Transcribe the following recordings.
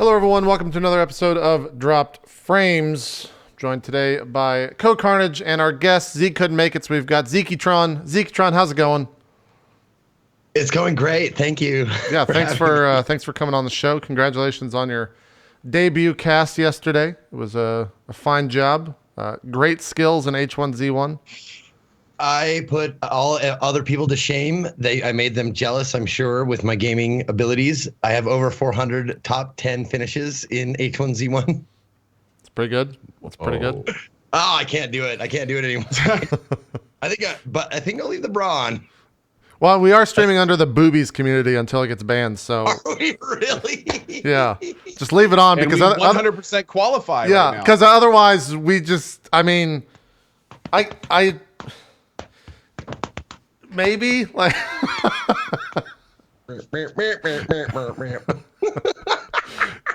Hello, everyone. Welcome to another episode of Dropped Frames. Joined today by CohhCarnage and our guest, Zeke couldn't make it, so we've got Zeketron. Zeketron, how's it going? It's going great. Thank you. Yeah, thanks for coming on the show. Congratulations on your debut cast yesterday. It was a fine job. Great skills in H1Z1. I put all other people to shame. I made them jealous, I'm sure, with my gaming abilities. I have over 400 top 10 finishes in H1Z1. It's pretty good. It's pretty good. Oh, I can't do it. I can't do it anymore. I think I'll leave the bra on. Well, we are streaming under the boobies community until it gets banned, so. Are we really? Yeah. Just leave it on and because we 100% qualify. Yeah, right now. because otherwise we just, I maybe like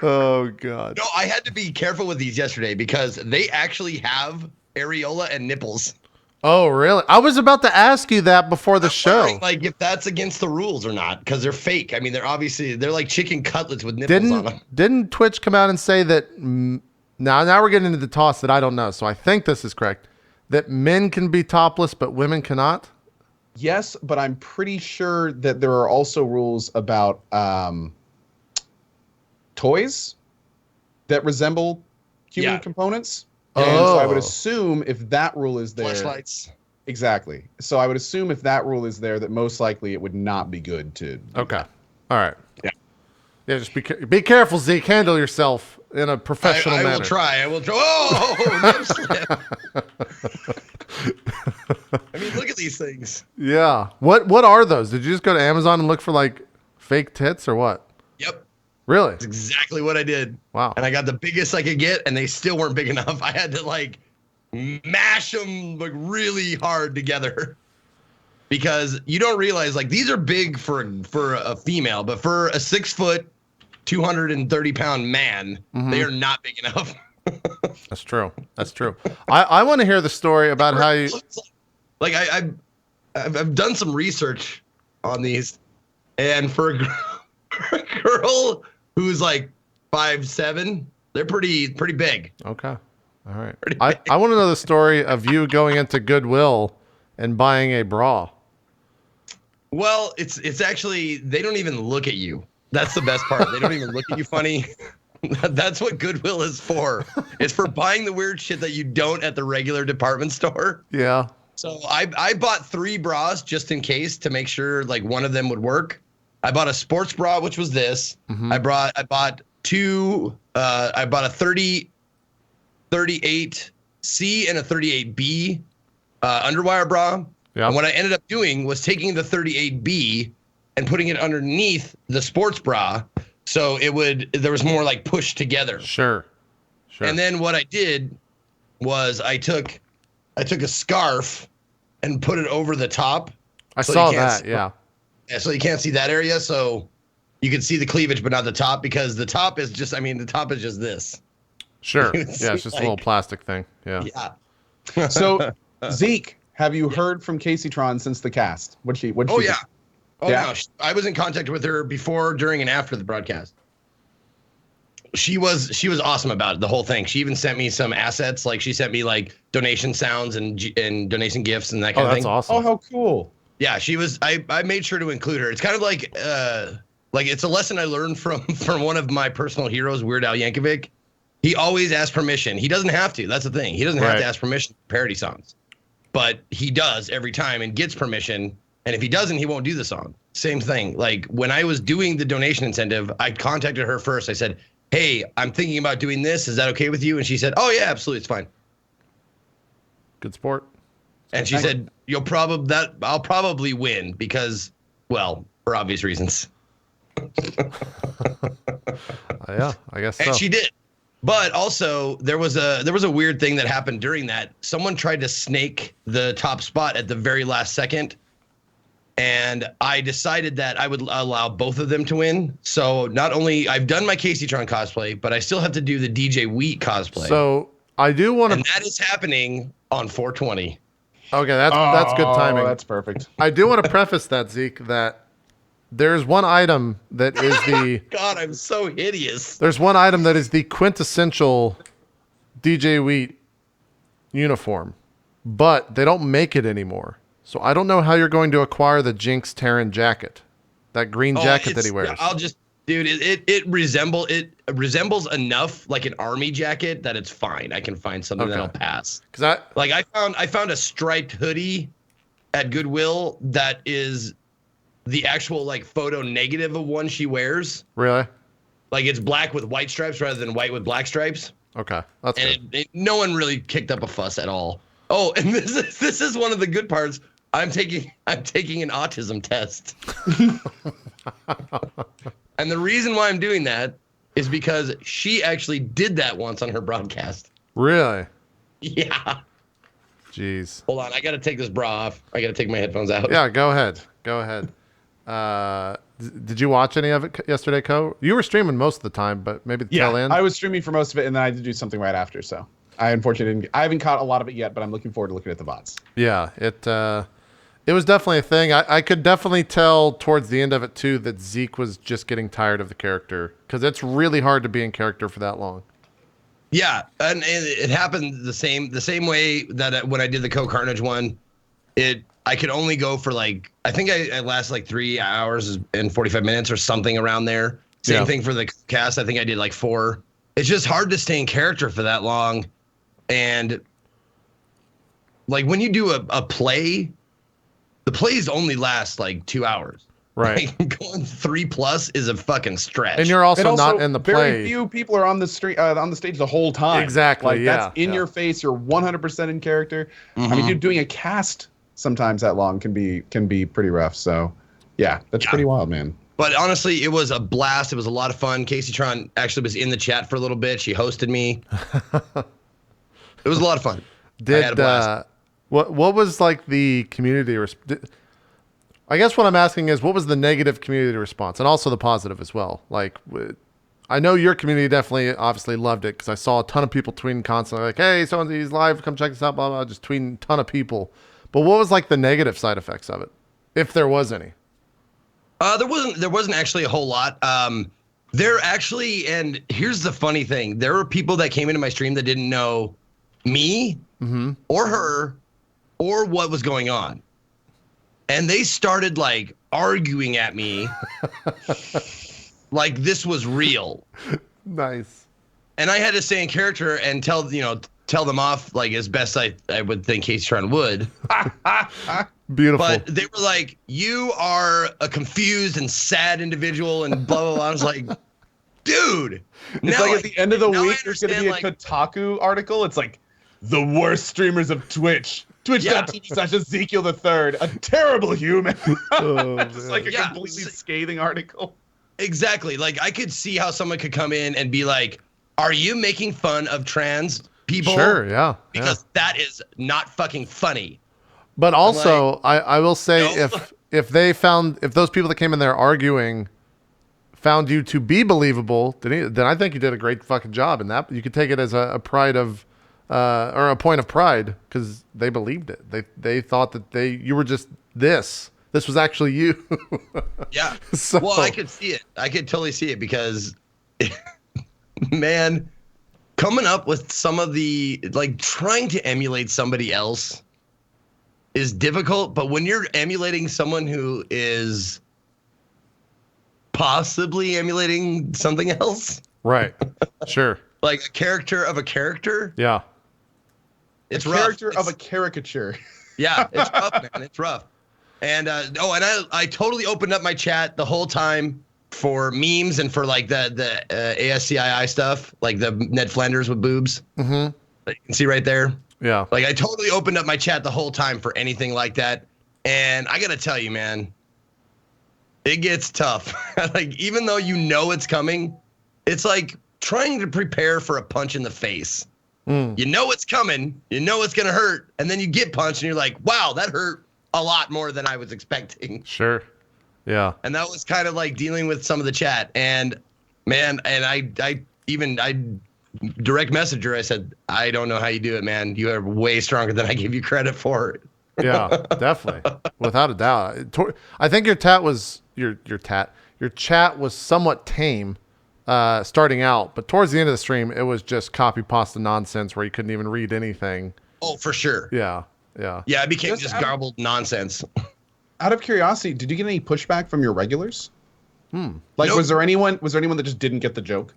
oh god. No, I had to be careful with these yesterday because they actually have areola and nipples. Oh really? I was about to ask you that before the show. Like if that's against the rules or not, because they're fake. I mean, they're like chicken cutlets with nipples on them. Didn't Twitch come out and say that? Now we're getting into the toss that I don't know. So I think this is correct. That men can be topless, but women cannot. Yes, but I'm pretty sure that there are also rules about toys that resemble human components. And so I would assume if that rule is there, Fleshlights. Exactly. So I would assume if that rule is there, that most likely it would not be good to. Okay. All right. Yeah. Yeah. Just be careful, Zeke. Handle yourself in a professional manner. I will try. Oh, nip slip. I mean, look at these things. Yeah. What are those? Did you just go to Amazon and look for like fake tits or what? Yep. Really? That's exactly what I did. Wow. And I got the biggest I could get, and they still weren't big enough. I had to like mash them like really hard together because you don't realize like these are big for a female, but for a 6 foot, 230-pound man, they are not big enough. That's true. That's true. I want to hear the story about how you. Like I've done some research on these, and for a girl who's like 5'7", they're pretty big. Okay. All right. I want to know the story of you going into Goodwill and buying a bra. Well, it's actually they don't even look at you. That's the best part. They don't even look at you funny. That's what Goodwill is for. It's for buying the weird shit that you don't at the regular department store. Yeah. So I bought 3 bras just in case to make sure like one of them would work. I bought a sports bra, which was this. Mm-hmm. I bought 2. I bought a 38C and a 38B underwire bra. Yeah. And what I ended up doing was taking the 38B and putting it underneath the sports bra, so there was more like pushed together. Sure. And then what I did was I took a scarf and put it over the top. I saw that. Yeah, so you can't see that area, so you can see the cleavage, but not the top, because the top is just this. Sure. Yeah, it's just a little plastic thing. Yeah. Yeah. So, Zeke, have you heard from Casey Tron since the cast? What'd she Oh, yeah. think? Oh, Yeah. no. I was in contact with her before, during, and after the broadcast. She was awesome about it, the whole thing. She even sent me some assets. Like, she sent me, like, donation sounds and donation gifts and that kind of thing. That's awesome. Oh, how cool. Yeah, she was. I made sure to include her. It's kind of like it's a lesson I learned from one of my personal heroes, Weird Al Yankovic. He always asks permission. He doesn't have to. That's the thing. He doesn't have to ask permission for parody songs. But he does every time and gets permission. And if he doesn't, he won't do the song. Same thing. Like when I was doing the donation incentive, I contacted her first. I said, "Hey, I'm thinking about doing this. Is that okay with you?" And she said, "Oh yeah, absolutely, it's fine." Good sport. And she said, I'll probably win because, well, for obvious reasons. Yeah, I guess so. And she did. But also there was a weird thing that happened during that. Someone tried to snake the top spot at the very last second. And I decided that I would allow both of them to win. So not only I've done my Casey Tron cosplay, but I still have to do the DJ Wheat cosplay. So I do want to. And that is happening on 420. Okay, that's good timing. That's perfect. I do want to preface that, Zeke, that there's one item that is the God, I'm so hideous. there's one item that is the quintessential DJ Wheat uniform, but they don't make it anymore. So I don't know how you're going to acquire the Jinx Terran jacket, that green jacket that he wears. Dude, it resembles enough like an army jacket that it's fine. I can find something that'll pass. Because I found a striped hoodie at Goodwill that is the actual like photo negative of one she wears. Really? Like it's black with white stripes rather than white with black stripes. Okay, that's good. No one really kicked up a fuss at all. Oh, and this is one of the good parts. I'm taking an autism test. And the reason why I'm doing that is because she actually did that once on her broadcast. Really? Yeah. Jeez. Hold on, I gotta take this bra off. I gotta take my headphones out. Yeah, go ahead. Did you watch any of it yesterday, Co? You were streaming most of the time, but maybe the tail end. I was streaming for most of it, and then I had to do something right after. So I unfortunately I haven't caught a lot of it yet, but I'm looking forward to looking at the VODs. Yeah, it was definitely a thing. I could definitely tell towards the end of it too that Zeke was just getting tired of the character, because it's really hard to be in character for that long. Yeah, and it happened the same way that when I did the CohhCarnage one, I could only go for like, I think I last like 3 hours and 45 minutes or something around there. Same thing for the cast. I think I did like 4. It's just hard to stay in character for that long. And like when you do a play, the plays only last like 2 hours. Right. Like, going 3+ is a fucking stretch. And you're also not in the play. Very few people are on the stage the whole time. Exactly. Like that's in your face. You're 100% in character. I mean, you're doing a cast sometimes that long can be pretty rough. So, yeah, that's pretty wild, man. But honestly, it was a blast. It was a lot of fun. Casey Tron actually was in the chat for a little bit. She hosted me. It was a lot of fun. I had a blast. What was like the community I guess what I'm asking is, what was the negative community response, and also the positive as well? Like, I know your community definitely, obviously loved it, because I saw a ton of people tweeting constantly, like, "Hey, he's live, come check this out," blah blah, just tweeting a ton of people. But what was like the negative side effects of it, if there was any? There wasn't actually a whole lot. There actually, and here's the funny thing: there were people that came into my stream that didn't know me or her or what was going on. And they started like arguing at me like this was real. Nice. And I had to stay in character and tell them off like as best I would think Casey Tron would. Beautiful. But they were like, "You are a confused and sad individual," and blah blah blah. I was like, dude. It's like at the end of the week there's gonna be a Kotaku article. It's like the worst streamers of Twitch. Twitch.tv/Ezekiel III, a terrible human. Just like a completely scathing article. Exactly. Like I could see how someone could come in and be like, "Are you making fun of trans people?" Sure, yeah. Because that is not fucking funny. But also, like, I will say, no. if those people that came in there arguing found you to be believable, then I think you did a great fucking job in that. You could take it as a pride of. Or a point of pride, because they believed it. They thought that you were just this. This was actually you. Yeah. So, well, I could see it. I could totally see it because, man, coming up with some of the like trying to emulate somebody else is difficult. But when you're emulating someone who is possibly emulating something else, right? Sure. Like a character of a character. Yeah. It's a rough. Character of a caricature. Yeah, it's rough, man. It's rough. And and I totally opened up my chat the whole time for memes and for like the ASCII stuff, like the Ned Flanders with boobs. Mm-hmm. You can see right there. Yeah. Like I totally opened up my chat the whole time for anything like that. And I gotta tell you, man, it gets tough. Like even though you know it's coming, it's like trying to prepare for a punch in the face. You know it's coming, you know it's gonna hurt, and then you get punched and you're like, wow, that hurt a lot more than I was expecting. Sure. Yeah. And that was kind of like dealing with some of the chat. And man, and I direct messaged her, I said, I don't know how you do it, man. You are way stronger than I give you credit for. Yeah, definitely. Without a doubt. I think your chat was your chat was somewhat tame starting out, but towards the end of the stream, it was just copy pasta nonsense where you couldn't even read anything. Oh, for sure. Yeah. Yeah, it became just garbled nonsense. Out of curiosity, did you get any pushback from your regulars? Like, Nope. was there anyone that just didn't get the joke?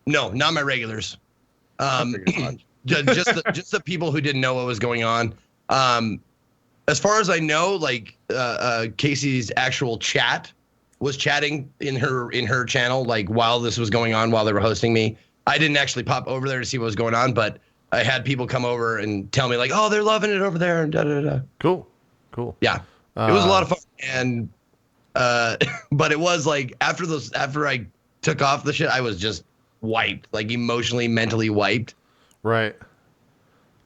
No, not my regulars. Just the people who didn't know what was going on. As far as I know, like Casey's actual chat was chatting in her channel, like while this was going on, while they were hosting me. I didn't actually pop over there to see what was going on, but I had people come over and tell me like, oh, they're loving it over there and da da da. Cool. Yeah, it was a lot of fun, and but it was like after I took off the shit, I was just wiped, like emotionally, mentally wiped. Right.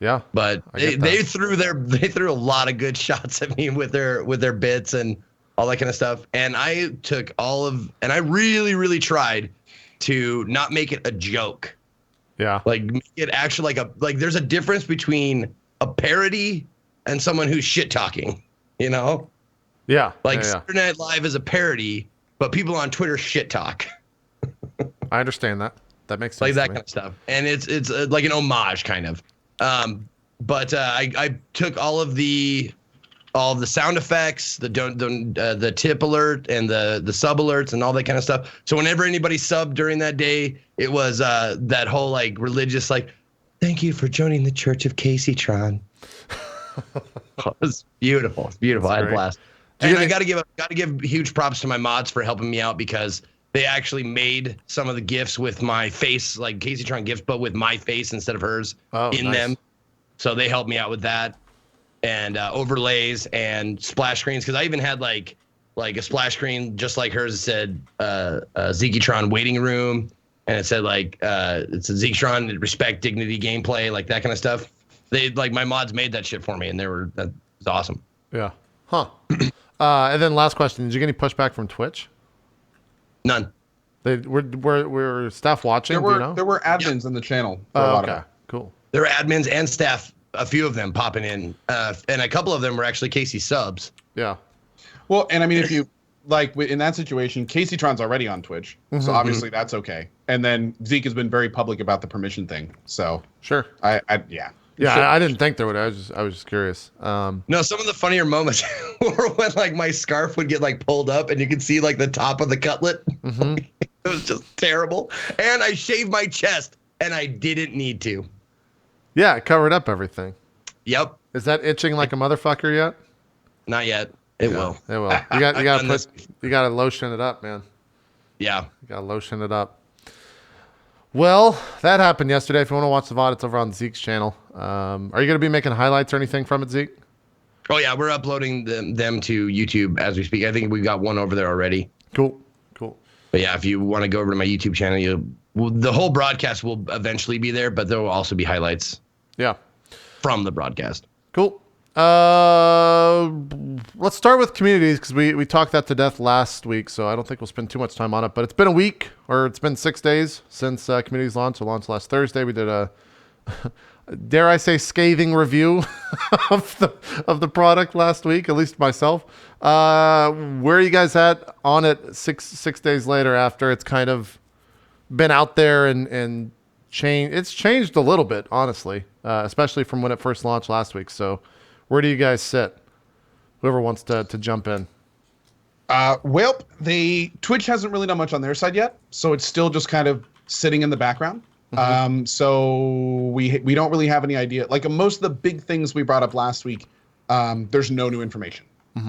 Yeah. But they threw a lot of good shots at me with their bits and all that kind of stuff. And I took and I really, really tried to not make it a joke. Yeah. Like make it actually like there's a difference between a parody and someone who's shit talking, you know? Yeah. Like Saturday Night Live is a parody, but people on Twitter shit talk. I understand that. That makes sense. Like that kind of stuff. And it's like an homage kind of. But I took all of the sound effects, the tip alert and the sub alerts and all that kind of stuff. So whenever anybody subbed during that day, it was that whole like religious like, thank you for joining the Church of Casey-tron. It was beautiful. It's beautiful. I had a blast. And I got to give huge props to my mods for helping me out because they actually made some of the GIFs with my face, like Casey-tron GIFs, but with my face instead of hers them. So they helped me out with that and overlays and splash screens. Cause I even had like a splash screen just like hers that said Zeke-tron waiting room. And it said like, it's a Zeke-tron respect, dignity, gameplay, like that kind of stuff. They like my mods made that shit for me and that was awesome. Yeah. Huh. And then last question, did you get any pushback from Twitch? None. Were staff watching? There were admins in the channel. For a lot of it. Cool. There were admins and staff, a few of them popping in, and a couple of them were actually Casey subs. Yeah. Well, and I mean, if you like in that situation, Casey-tron's already on Twitch, so obviously that's okay. And then Zeke has been very public about the permission thing, so sure. Yeah. Yeah, I didn't think there would. I was just curious. No, some of the funnier moments were when like my scarf would get like pulled up and you could see like the top of the cutlet. It was just terrible. And I shaved my chest and I didn't need to. Yeah, it covered up everything. Yep. Is that itching like a motherfucker yet? Not yet. It will. It will. You gotta lotion it up, man. Yeah. You gotta lotion it up. Well, that happened yesterday. If you want to watch the VOD, it's over on Zeke's channel. Are you going to be making highlights or anything from it, Zeke? Oh, yeah. We're uploading them to YouTube as we speak. I think we've got one over there already. Cool. But yeah, if you want to go over to my YouTube channel, the whole broadcast will eventually be there, but there will also be highlights. Yeah. From the broadcast. Cool. Let's start with communities because we talked that to death last week, so I don't think we'll spend too much time on it. But it's been a week, or it's been 6 days since communities launched. It launched last Thursday. We did a, dare I say, scathing review of the product last week, at least myself. Where are you guys at on it six days later after it's kind of been out there and changed? It's changed a little bit, honestly, especially from when it first launched last week. So where do you guys sit? Whoever wants to jump in. Well, Twitch hasn't really done much on their side yet, so it's still just kind of sitting in the background. So we don't really have any idea. Like most of the big things we brought up last week, there's no new information.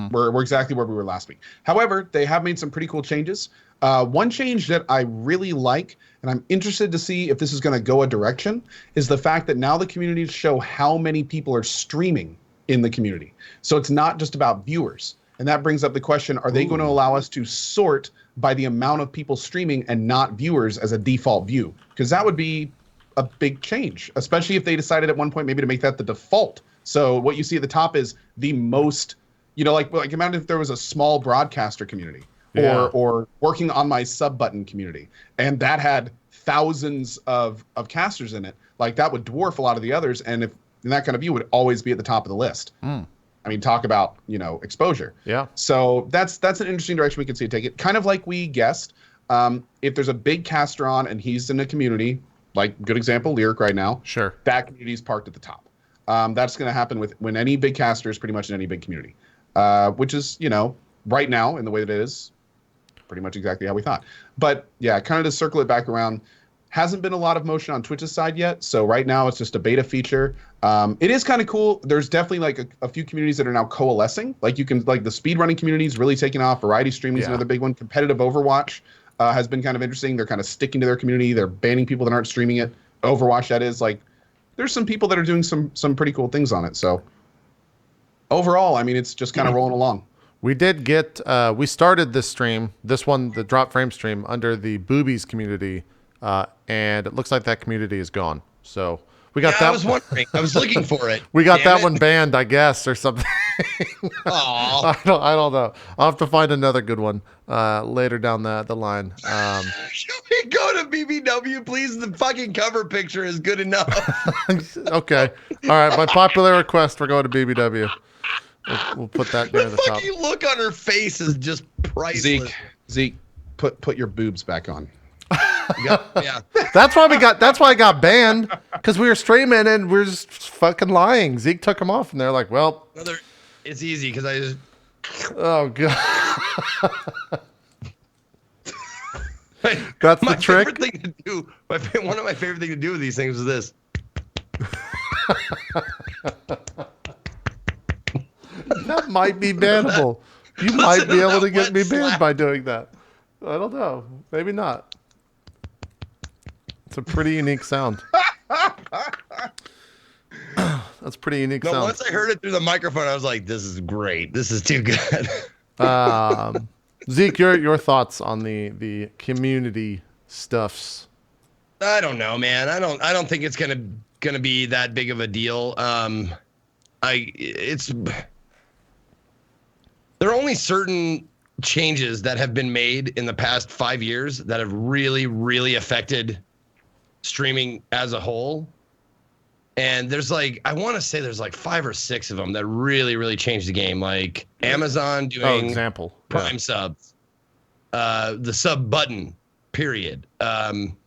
We're exactly where we were last week. However, they have made some pretty cool changes. One change that I really like, and I'm interested to see if this is going to go a direction, is the fact that now the communities show how many people are streaming in the community. So it's not just about viewers. And that brings up the question, are they going to allow us to sort by the amount of people streaming and not viewers as a default view? Because that would be a big change, especially if they decided at one point maybe to make that the default. So what you see at the top is the most, like imagine if there was a small broadcaster community or working on my sub button community, and that had thousands of casters in it. Like that would dwarf a lot of the others. And if in that kind of view would always be at the top of the list. I I mean, talk about, exposure. Yeah. So that's an interesting direction we can see it take it. Kind of like we guessed, if there's a big caster on and he's in a community, like good example, Lyric right now. Sure. That community is parked at the top. That's going to happen when any big caster is pretty much in any big community, which is, right now in the way that it is, pretty much exactly how we thought. But yeah, kind of to circle it back around, hasn't been a lot of motion on Twitch's side yet. So right now it's just a beta feature. It is kind of cool. There's definitely like a few communities that are now coalescing. Like the speedrunning community is really taking off. Variety streaming is another big one. Competitive Overwatch has been kind of interesting. They're kind of sticking to their community. They're banning people that aren't streaming it. Overwatch, that is, like, there's some people that are doing some pretty cool things on it. So overall, I mean, it's just kind of rolling along. We did get, we started this stream, the drop frame stream, under the Boobies community, and it looks like that community is gone. So we got that. I was wondering. I was looking for it. We got that one banned, I guess, or something. Aw. I don't know. I'll have to find another good one later down the line. Should we go to BBW, please? The fucking cover picture is good enough. Okay. All right. By popular request, we're going to BBW. We'll put that near the top. The fucking look on her face is just priceless. Zeke, put your boobs back on. Yeah. That's why I got banned, because we were streaming and we're just fucking lying. Zeke took them off and they're like, well, it's easy because I just. Oh god. That's the trick. Favorite thing to do. One of my favorite things to do with these things is this. That might be bannable. You might be able to get me banned by doing that. I don't know. Maybe not. It's a pretty unique sound. That's pretty unique sound. Once I heard it through the microphone, I was like, this is great. This is too good. Zeke, your thoughts on the community stuffs? I don't know, man. I don't think it's gonna be that big of a deal. There are only certain changes that have been made in the past 5 years that have really, really affected streaming as a whole. And there's I want to say there's 5 or 6 of them that really, really changed the game. Like Amazon doing Prime subs, the sub button, period. I mean,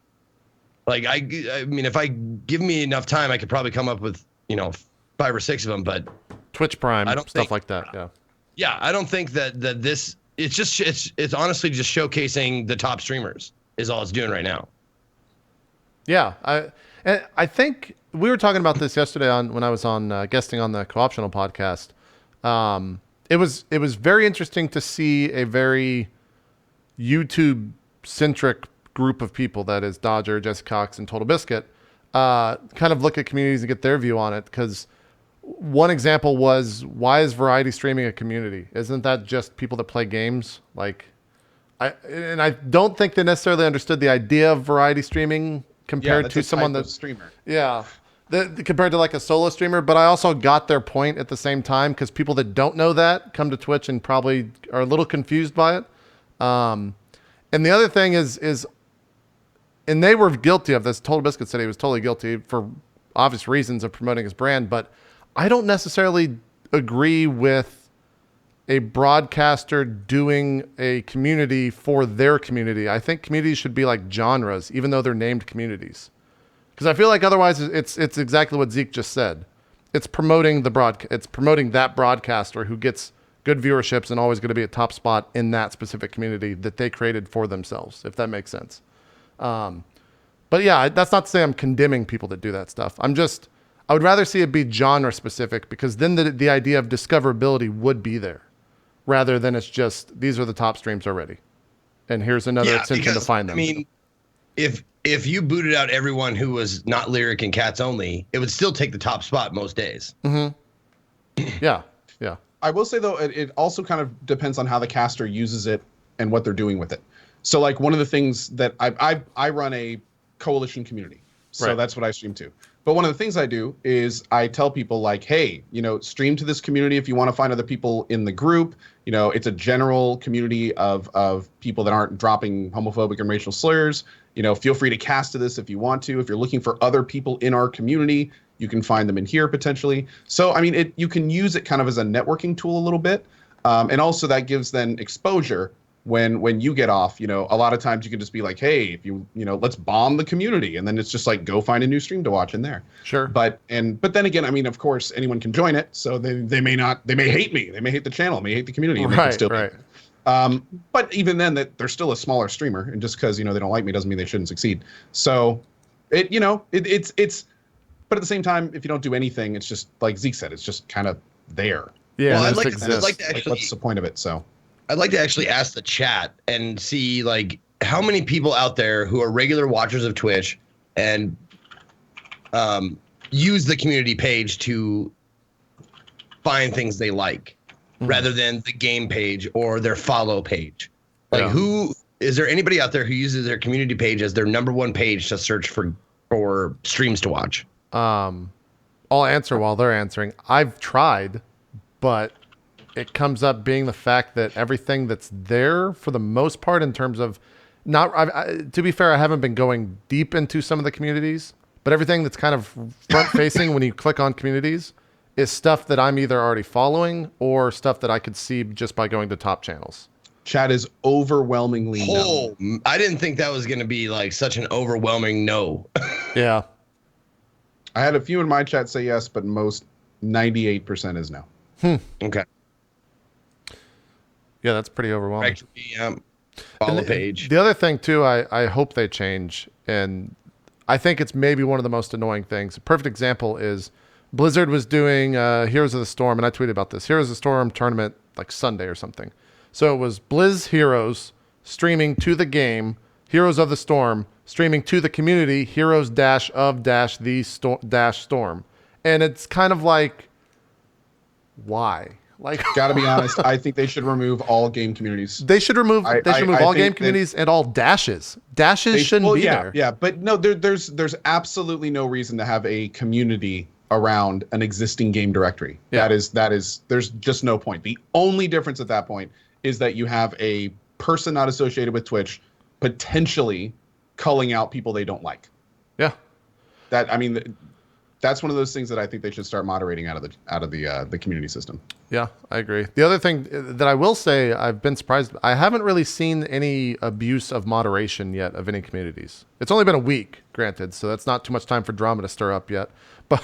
if I give me enough time, I could probably come up with 5 or 6 of them. But Twitch Prime, stuff like that. Yeah. Yeah, I don't think that this. It's honestly just showcasing the top streamers is all it's doing right now. Yeah, I think we were talking about this yesterday when I was on guesting on the Co-optional podcast. It was very interesting to see a very YouTube centric group of people, that is Dodger, Jesse Cox, and Total Biscuit, kind of look at communities and get their view on it. Because one example was, why is variety streaming a community? Isn't that just people that play games? I don't think they necessarily understood the idea of variety streaming compared to someone that's streamer. Yeah. Compared to a solo streamer, but I also got their point at the same time, because people that don't know that come to Twitch and probably are a little confused by it. And the other thing is, and they were guilty of this. Total Biscuit said he was totally guilty for obvious reasons of promoting his brand, but I don't necessarily agree with a broadcaster doing a community for their community. I think communities should be like genres, even though they're named communities. Because I feel like otherwise it's exactly what Zeke just said. It's promoting it's promoting that broadcaster who gets good viewerships and always going to be a top spot in that specific community that they created for themselves, if that makes sense. But yeah, that's not to say I'm condemning people that do that stuff. I would rather see it be genre specific, because then the idea of discoverability would be there, rather than it's just, these are the top streams already, and here's another extension to find them. I mean, if you booted out everyone who was not Lyric and Cats only, it would still take the top spot most days. Mm-hmm. Yeah. I will say, though, it also kind of depends on how the caster uses it and what they're doing with it. So, one of the things that I run a coalition community, so that's what I stream to. But one of the things I do is I tell people like, hey, stream to this community if you want to find other people in the group. It's a general community of people that aren't dropping homophobic and racial slurs. Feel free to cast to this if you want to. If you're looking for other people in our community, you can find them in here potentially. So, I mean, you can use it kind of as a networking tool a little bit. And also that gives then exposure when you get off. A lot of times you can just be like, hey, if let's bomb the community, and then it's just like, go find a new stream to watch in there. Sure. But then again, I mean, of course anyone can join it, so they may hate me, they may hate the channel, may hate the community, and they can still right. But even then, that they're still a smaller streamer, and just because they don't like me doesn't mean they shouldn't succeed. So it's but at the same time, if you don't do anything, it's just like Zeke said, it's just kind of there. Yeah. Well, I'd like to actually, what's the point of it? So I'd like to actually ask the chat and see like how many people out there who are regular watchers of Twitch and use the community page to find things they like rather than the game page or their follow page. Like, who is there anybody out there who uses their community page as their #1 page to search for streams to watch? I'll answer while they're answering. I've tried, but it comes up being the fact that everything that's there for the most part in terms of to be fair, I haven't been going deep into some of the communities, but everything that's kind of front facing when you click on communities is stuff that I'm either already following or stuff that I could see just by going to top channels. Chat is overwhelmingly no. I didn't think that was going to be like such an overwhelming no. Yeah. I had a few in my chat say yes, but most 98% is no. Okay. Yeah, that's pretty overwhelming. Follow page. The other thing too, I hope they change, and I think it's maybe one of the most annoying things. A perfect example is Blizzard was doing Heroes of the Storm, and I tweeted about this. Heroes of the Storm tournament like Sunday or something. So it was Blizz Heroes streaming to the game, Heroes of the Storm streaming to the community, Heroes of the Storm. And it's kind of like, why? Like, gotta be honest, I think they should remove all game communities. They should remove all game communities and all dashes. Dashes shouldn't be there. Yeah, but no, there's absolutely no reason to have a community around an existing game directory. Yeah. There's just no point. The only difference at that point is that you have a person not associated with Twitch potentially culling out people they don't like. Yeah. That's one of those things that I think they should start moderating out of the community system. Yeah, I agree. The other thing that I will say, I've been surprised. I haven't really seen any abuse of moderation yet of any communities. It's only been a week, granted, so that's not too much time for drama to stir up yet. But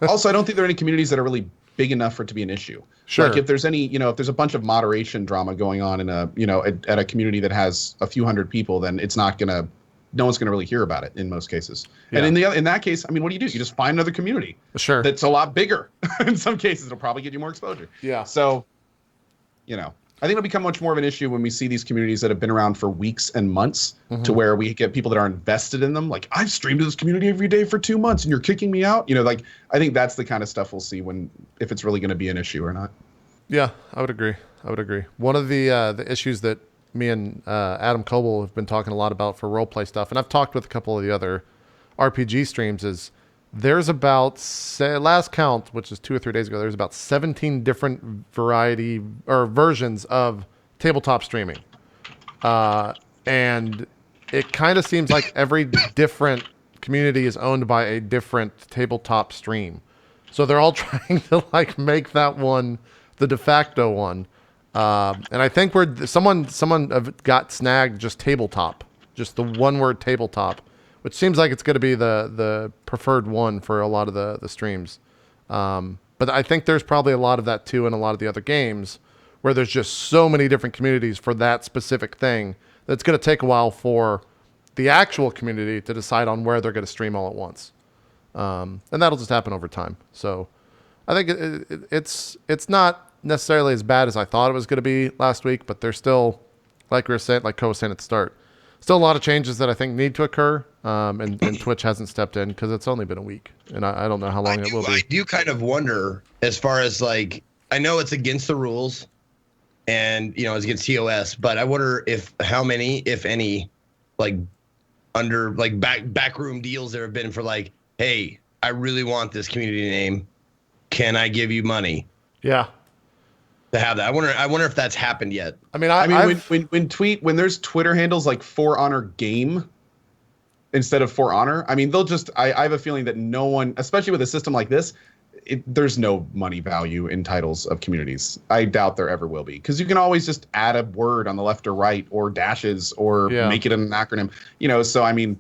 also, I don't think there are any communities that are really big enough for it to be an issue. Sure. Like if there's any, if there's a bunch of moderation drama going on in at a community that has a few hundred people, then no one's going to really hear about it in most cases. Yeah. And in that case, I mean, what do? You just find another community. Sure. That's a lot bigger. In some cases, it'll probably get you more exposure. Yeah. So, I think it'll become much more of an issue when we see these communities that have been around for weeks and months to where we get people that are invested in them. Like, I've streamed to this community every day for 2 months and you're kicking me out. I think that's the kind of stuff we'll see if it's really going to be an issue or not. Yeah, I would agree. One of the issues that me and Adam Coble have been talking a lot about for roleplay stuff, and I've talked with a couple of the other RPG streams, is there's about, last count, which is 2 or 3 days ago, there's about 17 different variety or versions of tabletop streaming. And it kind of seems like every different community is owned by a different tabletop stream. So they're all trying to make that one the de facto one. And I think someone got snagged just tabletop, just the one word tabletop, which seems like it's going to be the preferred one for a lot of the streams. But I think there's probably a lot of that too in a lot of the other games where there's just so many different communities for that specific thing that it's going to take a while for the actual community to decide on where they're going to stream all at once. And that'll just happen over time. So I think it's not necessarily as bad as I thought it was going to be last week, but there's still, like we were saying, like Ko was saying at the start, still a lot of changes that I think need to occur, and Twitch hasn't stepped in because it's only been a week, and I don't know how long it will be. I do kind of wonder, as far as I know it's against the rules, and it's against TOS, but I wonder how many, if any, backroom deals there have been for hey, I really want this community name. Can I give you money? Yeah. To have that. I wonder if that's happened yet. I mean, when there's Twitter handles like For Honor Game instead of For Honor, I mean, they'll just, I have a feeling that no one, especially with a system like this, there's no money value in titles of communities. I doubt there ever will be, because you can always just add a word on the left or right, or dashes, or make it an acronym, you know. So I mean,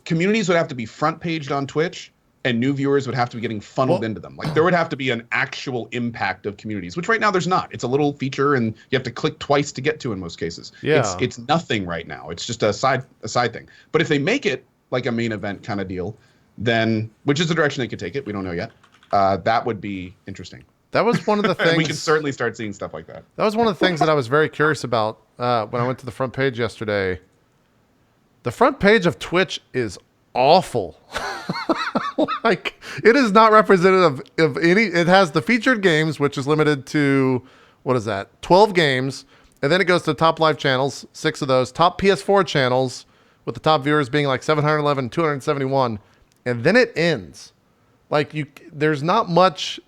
communities would have to be front paged on Twitch, and new viewers would have to be getting funneled into them. Like there would have to be an actual impact of communities, which right now there's not. It's a little feature, and you have to click twice to get to in most cases. Yeah. It's nothing right now. It's just a side thing. But if they make it like a main event kind of deal, then, which is the direction they could take it, we don't know yet. That would be interesting. That was one of the things. We can certainly start seeing stuff like that. That was one of the things that I was very curious about when I went to the front page yesterday. The front page of Twitch is awful. Like, it is not representative of any. It has the featured games, which is limited to, what is that, 12 games. And then it goes to top live channels, 6 of those. Top PS4 channels, with the top viewers being like 711, 271. And then it ends. Like, there's not much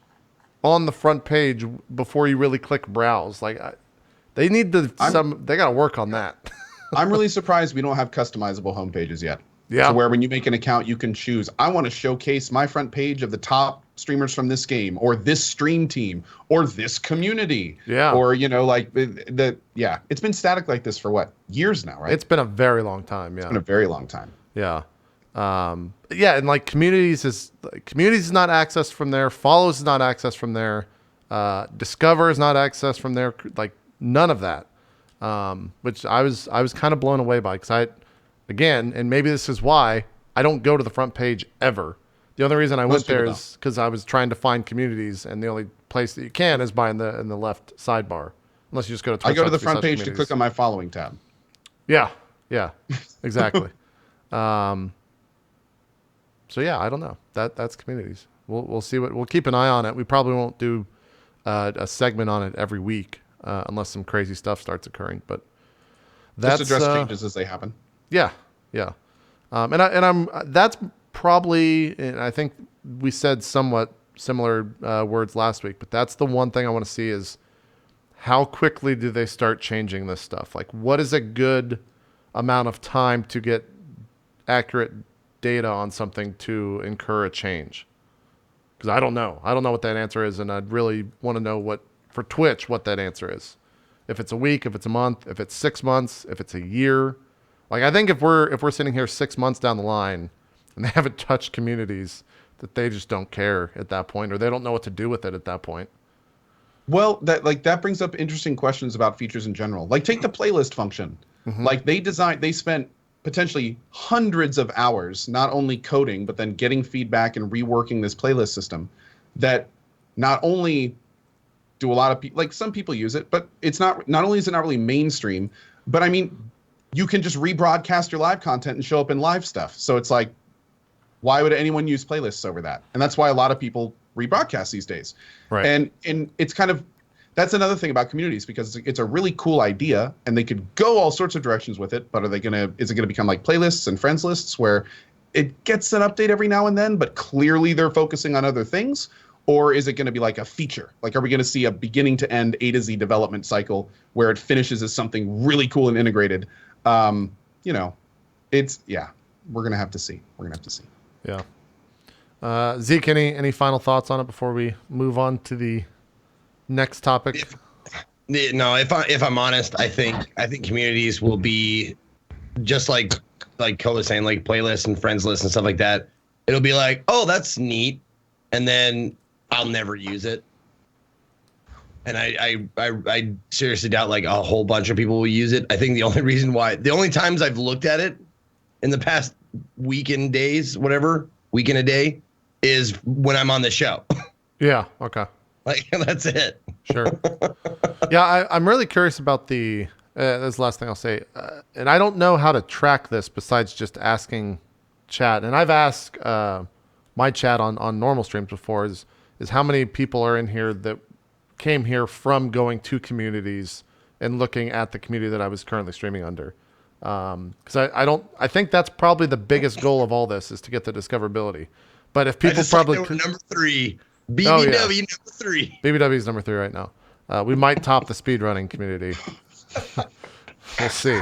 on the front page before you really click browse. Like, they need to, they got to work on that. I'm really surprised we don't have customizable homepages yet. Yeah. So where when you make an account, you can choose, I want to showcase my front page of the top streamers from this game, or this stream team, or this community. Yeah. Or, you know, like it's been static like this for what, years now, right? It's been a very long time. Yeah. It's been a very long time. Yeah. Yeah. And like communities is not accessed from there. Follows is not accessed from there. Discover is not accessed from there. Like none of that. Which I was kind of blown away by, because again, and maybe this is why I don't go to the front page ever. The only reason I went there is because I was trying to find communities, and the only place that you can is in the left sidebar, unless you just go to Twitch. I go to the front page to click on my following tab. Yeah, exactly. So yeah, I don't know. That's communities. We'll see we'll keep an eye on it. We probably won't do a segment on it every week unless some crazy stuff starts occurring. But that's just address changes as they happen. Yeah. That's probably, and I think we said somewhat similar words last week, but that's the one thing I want to see is how quickly do they start changing this stuff? Like, what is a good amount of time to get accurate data on something to incur a change? Because I don't know. I don't know what that answer is, and I'd really want to know for Twitch, what that answer is. If it's a week, if it's a month, if it's 6 months, if it's a year. Like, I think if we're sitting here 6 months down the line and they haven't touched communities, that they just don't care at that point, or they don't know what to do with it at that point. Well, that brings up interesting questions about features in general. Like, take the playlist function. Mm-hmm. Like, they spent potentially hundreds of hours not only coding, but then getting feedback and reworking this playlist system that not only do a lot of people, like some people use it, but it's not only is it not really mainstream, but I mean, you can just rebroadcast your live content and show up in live stuff. So it's like, why would anyone use playlists over that? And that's why a lot of people rebroadcast these days. Right. And it's kind of, that's another thing about communities, because it's a really cool idea and they could go all sorts of directions with it, but is it going to become like playlists and friends lists where it gets an update every now and then, but clearly they're focusing on other things? Or is it going to be like a feature? Like, are we going to see a beginning to end A to Z development cycle where it finishes as something really cool and integrated? We're going to have to see. Yeah. Zeke, any final thoughts on it before we move on to the next topic? If I'm honest, I think communities will be just like Cohh was saying, like playlists and friends lists and stuff like that. It'll be like, oh, that's neat, and then I'll never use it. And I seriously doubt like a whole bunch of people will use it. I think the only times I've looked at it in the past week and a day, is when I'm on the show. Yeah. Okay. Like, that's it. Sure. Yeah. I'm really curious about that's the last thing I'll say. And I don't know how to track this besides just asking chat. And I've asked my chat on normal streams before is how many people are in here that came here from going to communities and looking at the community that I was currently streaming under. Because I think that's probably the biggest goal of all this, is to get the discoverability. But if people probably like number 3, BBW number 3. BBW is number 3 right now. We might top the speedrunning community. We'll see.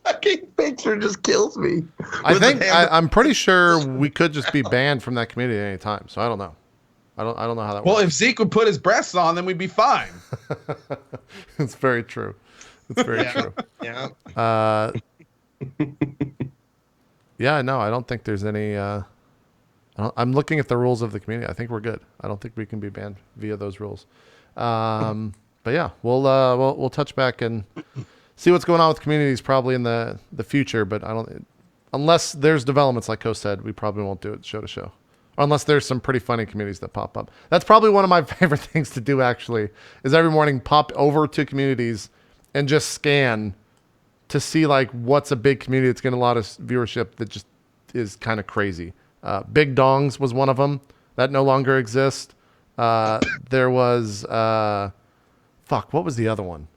Fucking picture just kills me. I'm pretty sure we could just be banned from that community at any time. So I don't know. I don't know how that works. Well, if Zeke would put his breasts on, then we'd be fine. It's very true. It's very true. Yeah. Yeah, no, I don't think there's any. I'm looking at the rules of the community. I think we're good. I don't think we can be banned via those rules. But yeah, we'll touch back and see what's going on with communities probably in the future. But I don't, unless there's developments like Cohh said, we probably won't do it show to show. Unless there's some pretty funny communities that pop up. That's probably one of my favorite things to do, actually, is every morning pop over to communities and just scan to see like what's a big community that's getting a lot of viewership that just is kind of crazy. Big Dongs was one of them. That no longer exists. There was, what was the other one?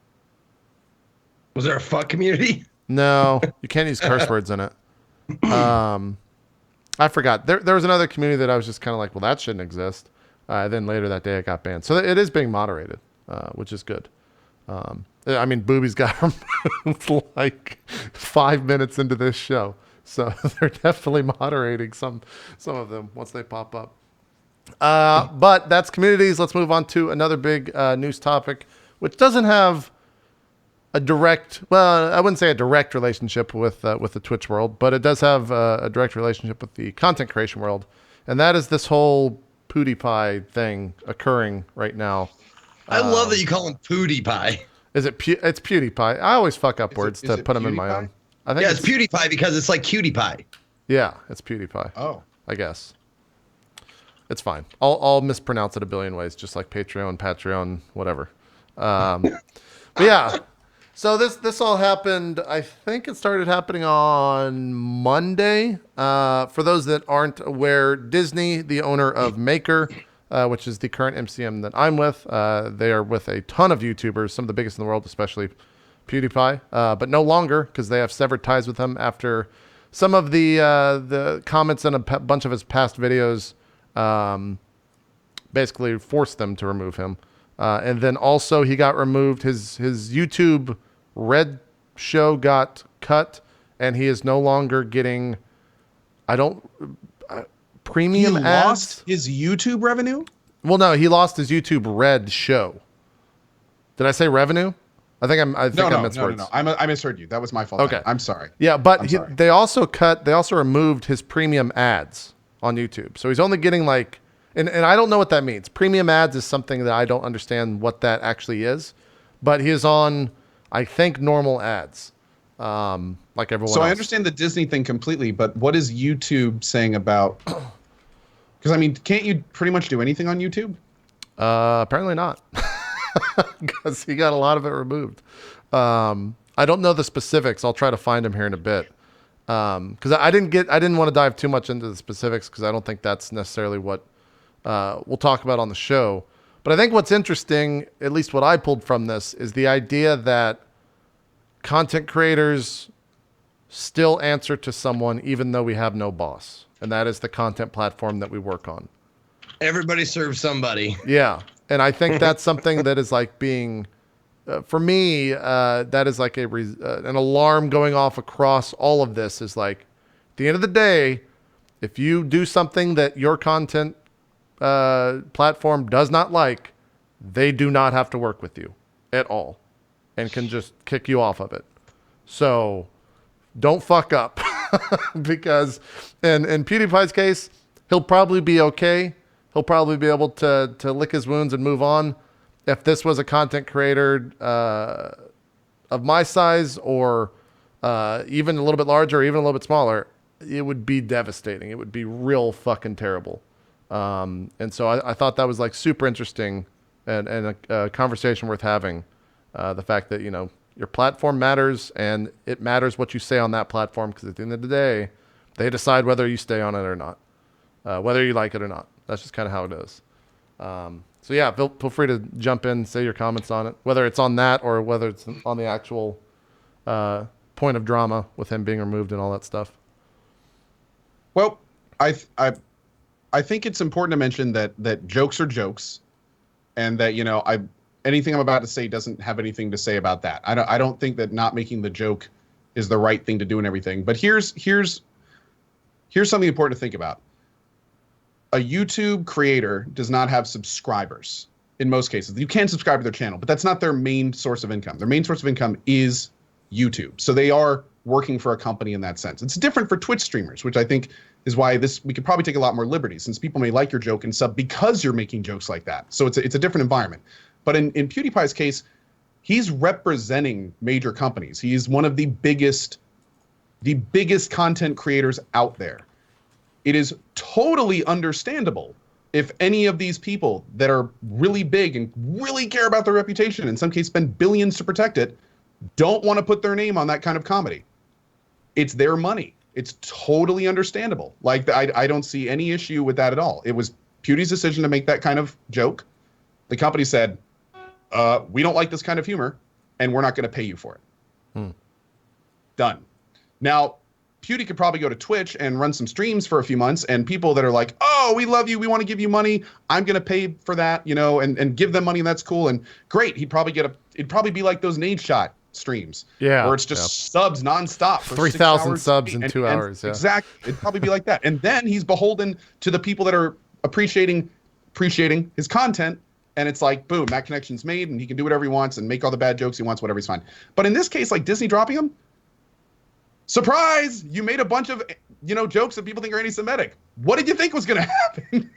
Was there a fuck community? No, you can't use curse words in it. I forgot. There was another community that I was just kind of like, well, that shouldn't exist. Then later that day it got banned. So it is being moderated, which is good. I mean, Boobies got removed like 5 minutes into this show. So they're definitely moderating some of them once they pop up. But that's communities. Let's move on to another big news topic, which doesn't have a direct, well, I wouldn't say a direct relationship with the Twitch world, but it does have a direct relationship with the content creation world. And that is this whole PewDiePie thing occurring right now. I love that you call him PewDiePie. Is it it's PewDiePie? I always fuck up words to put them in my own. I think it's PewDiePie because it's like cutie pie. Yeah, it's PewDiePie. Oh. I guess. It's fine. I'll mispronounce it a billion ways, just like Patreon, whatever. But yeah. So this all happened, I think it started happening on Monday. For those that aren't aware, Disney, the owner of Maker, which is the current MCM that I'm with, they are with a ton of YouTubers, some of the biggest in the world, especially PewDiePie, but no longer because they have severed ties with him after some of the comments in a bunch of his past videos basically forced them to remove him. And then also he got removed, his YouTube Red show got cut, and he is no longer getting, premium ads. He lost his YouTube revenue? Well, no, he lost his YouTube Red show. Did I say revenue? I think I missed words. No. I misheard you. That was my fault. Okay. I'm sorry. Yeah, but they also removed his premium ads on YouTube. So he's only getting like, and I don't know what that means. Premium ads is something that I don't understand what that actually is, but he is on, I think, normal ads, like everyone else. So I understand the Disney thing completely, but what is YouTube saying about, because I mean, can't you pretty much do anything on YouTube? Apparently not. Because he got a lot of it removed. I don't know the specifics. I'll try to find him here in a bit. Because I didn't want to dive too much into the specifics because I don't think that's necessarily what we'll talk about on the show. But I think what's interesting, at least what I pulled from this, is the idea that content creators still answer to someone even though we have no boss. And that is the content platform that we work on. Everybody serves somebody. Yeah. And I think that's something that is like being, for me, that is like an alarm going off across all of this is like, at the end of the day, if you do something that your content platform does not like, they do not have to work with you at all and can just kick you off of it. So don't fuck up because in PewDiePie's case, he'll probably be okay. He'll probably be able to lick his wounds and move on. If this was a content creator of my size or even a little bit larger or even a little bit smaller, it would be devastating. It would be real fucking terrible. And so I thought that was like super interesting and a conversation worth having. The fact that, your platform matters and it matters what you say on that platform because at the end of the day, they decide whether you stay on it or not, whether you like it or not. That's just kind of how it is. So yeah, feel free to jump in, say your comments on it, whether it's on that or whether it's on the actual point of drama with him being removed and all that stuff. Well, I think it's important to mention that jokes are jokes, and that anything I'm about to say doesn't have anything to say about that. I don't think that not making the joke is the right thing to do and everything. But here's something important to think about. A YouTube creator does not have subscribers in most cases. You can subscribe to their channel, but that's not their main source of income. Their main source of income is YouTube. So they are working for a company in that sense. It's different for Twitch streamers, which I think is why we could probably take a lot more liberties, since people may like your joke and sub because you're making jokes like that. So it's a different environment. But in PewDiePie's case, he's representing major companies. He's one of the biggest content creators out there. It is totally understandable if any of these people that are really big and really care about their reputation, in some cases spend billions to protect it, don't want to put their name on that kind of comedy. It's their money. It's totally understandable. Like, I don't see any issue with that at all. It was Pewdie's decision to make that kind of joke. The company said, we don't like this kind of humor, and we're not going to pay you for it. Done. Now, Pewdie could probably go to Twitch and run some streams for a few months, and people that are like, oh, we love you, we want to give you money, I'm going to pay for that, and give them money, and that's cool, and great. It'd probably be like those Nade Shot streams, where it's just subs nonstop for 3,000 subs in 2 hours. Exactly. It'd probably be like that. And then he's beholden to the people that are appreciating his content, and it's like, boom, that connection's made, and he can do whatever he wants and make all the bad jokes he wants, whatever, he's fine. But in this case, like Disney dropping him, surprise, you made a bunch of jokes that people think are anti-Semitic. What did you think was going to happen?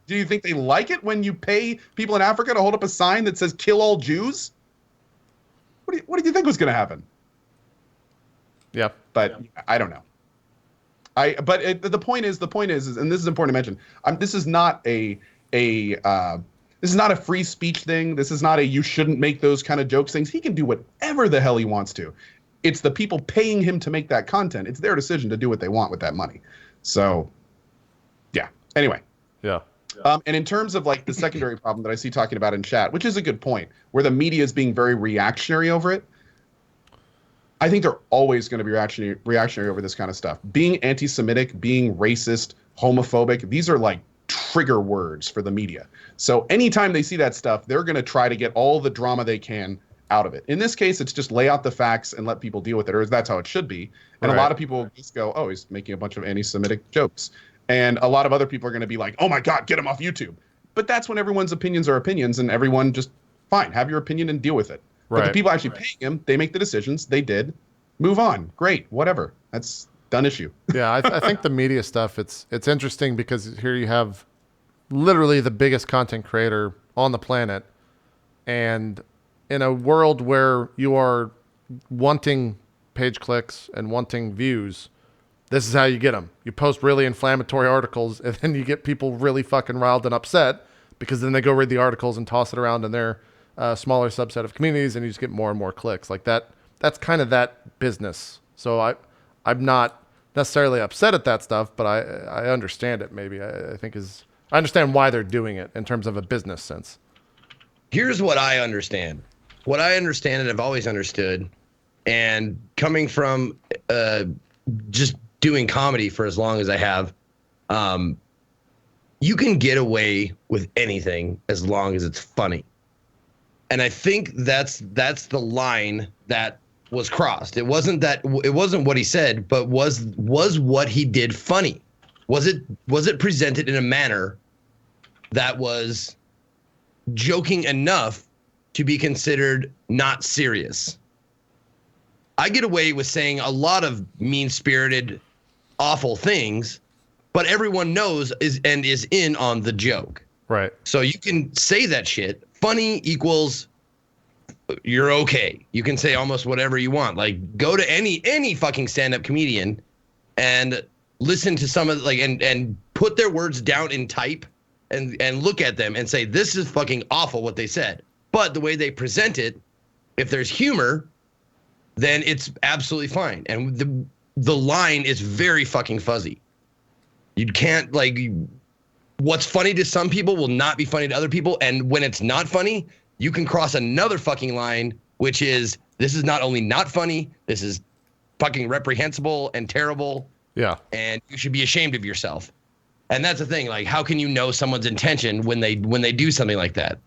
Do you think they like it when you pay people in Africa to hold up a sign that says kill all Jews? What did you think was going to happen? Yeah, but I don't know. The point is, and this is important to mention, this is not a free speech thing. This is not a you shouldn't make those kind of jokes things. He can do whatever the hell he wants to. It's the people paying him to make that content. It's their decision to do what they want with that money. So, yeah. Anyway. Yeah. And in terms of like the secondary problem that I see talking about in chat, which is a good point, where the media is being very reactionary over it, I think they're always going to be reactionary over this kind of stuff. Being anti-Semitic, being racist, homophobic, these are like trigger words for the media. So anytime they see that stuff, they're going to try to get all the drama they can out of it. In this case, it's just lay out the facts and let people deal with it, or that's how it should be. And a lot of people just go, oh, he's making a bunch of anti-Semitic jokes. And a lot of other people are going to be like, oh my God, get him off YouTube. But that's when everyone's opinions are opinions, and everyone just, fine, have your opinion and deal with it. But the people actually paying him, they make the decisions, they did, move on, great, whatever. That's done issue. Yeah, I think the media stuff, it's interesting because here you have literally the biggest content creator on the planet, and in a world where you are wanting page clicks and wanting views, this is how you get them. You post really inflammatory articles, and then you get people really fucking riled and upset because then they go read the articles and toss it around in their smaller subset of communities, and you just get more and more clicks. Like that. That's kind of that business. So I'm not necessarily upset at that stuff, but I understand it. Maybe I understand why they're doing it in terms of a business sense. Here's what I understand. What I understand and I've always understood, and coming from just doing comedy for as long as I have, you can get away with anything as long as it's funny. And I think that's the line that was crossed. It wasn't what he said, but was what he did funny? Was it presented in a manner that was joking enough to be considered not serious? I get away with saying a lot of mean-spirited, awful things, but everyone knows is in on the joke. Right. So you can say that shit. Funny equals you're okay. You can say almost whatever you want. Like, go to any fucking stand-up comedian and listen to some of and put their words down in type and look at them and say, this is fucking awful what they said. But the way they present it, if there's humor, then it's absolutely fine. And the line is very fucking fuzzy. You can't, what's funny to some people will not be funny to other people. And when it's not funny, you can cross another fucking line, which is, this is not only not funny, this is fucking reprehensible and terrible Yeah. And you should be ashamed of yourself. And that's the thing. Like, how can you know someone's intention when they do something like that?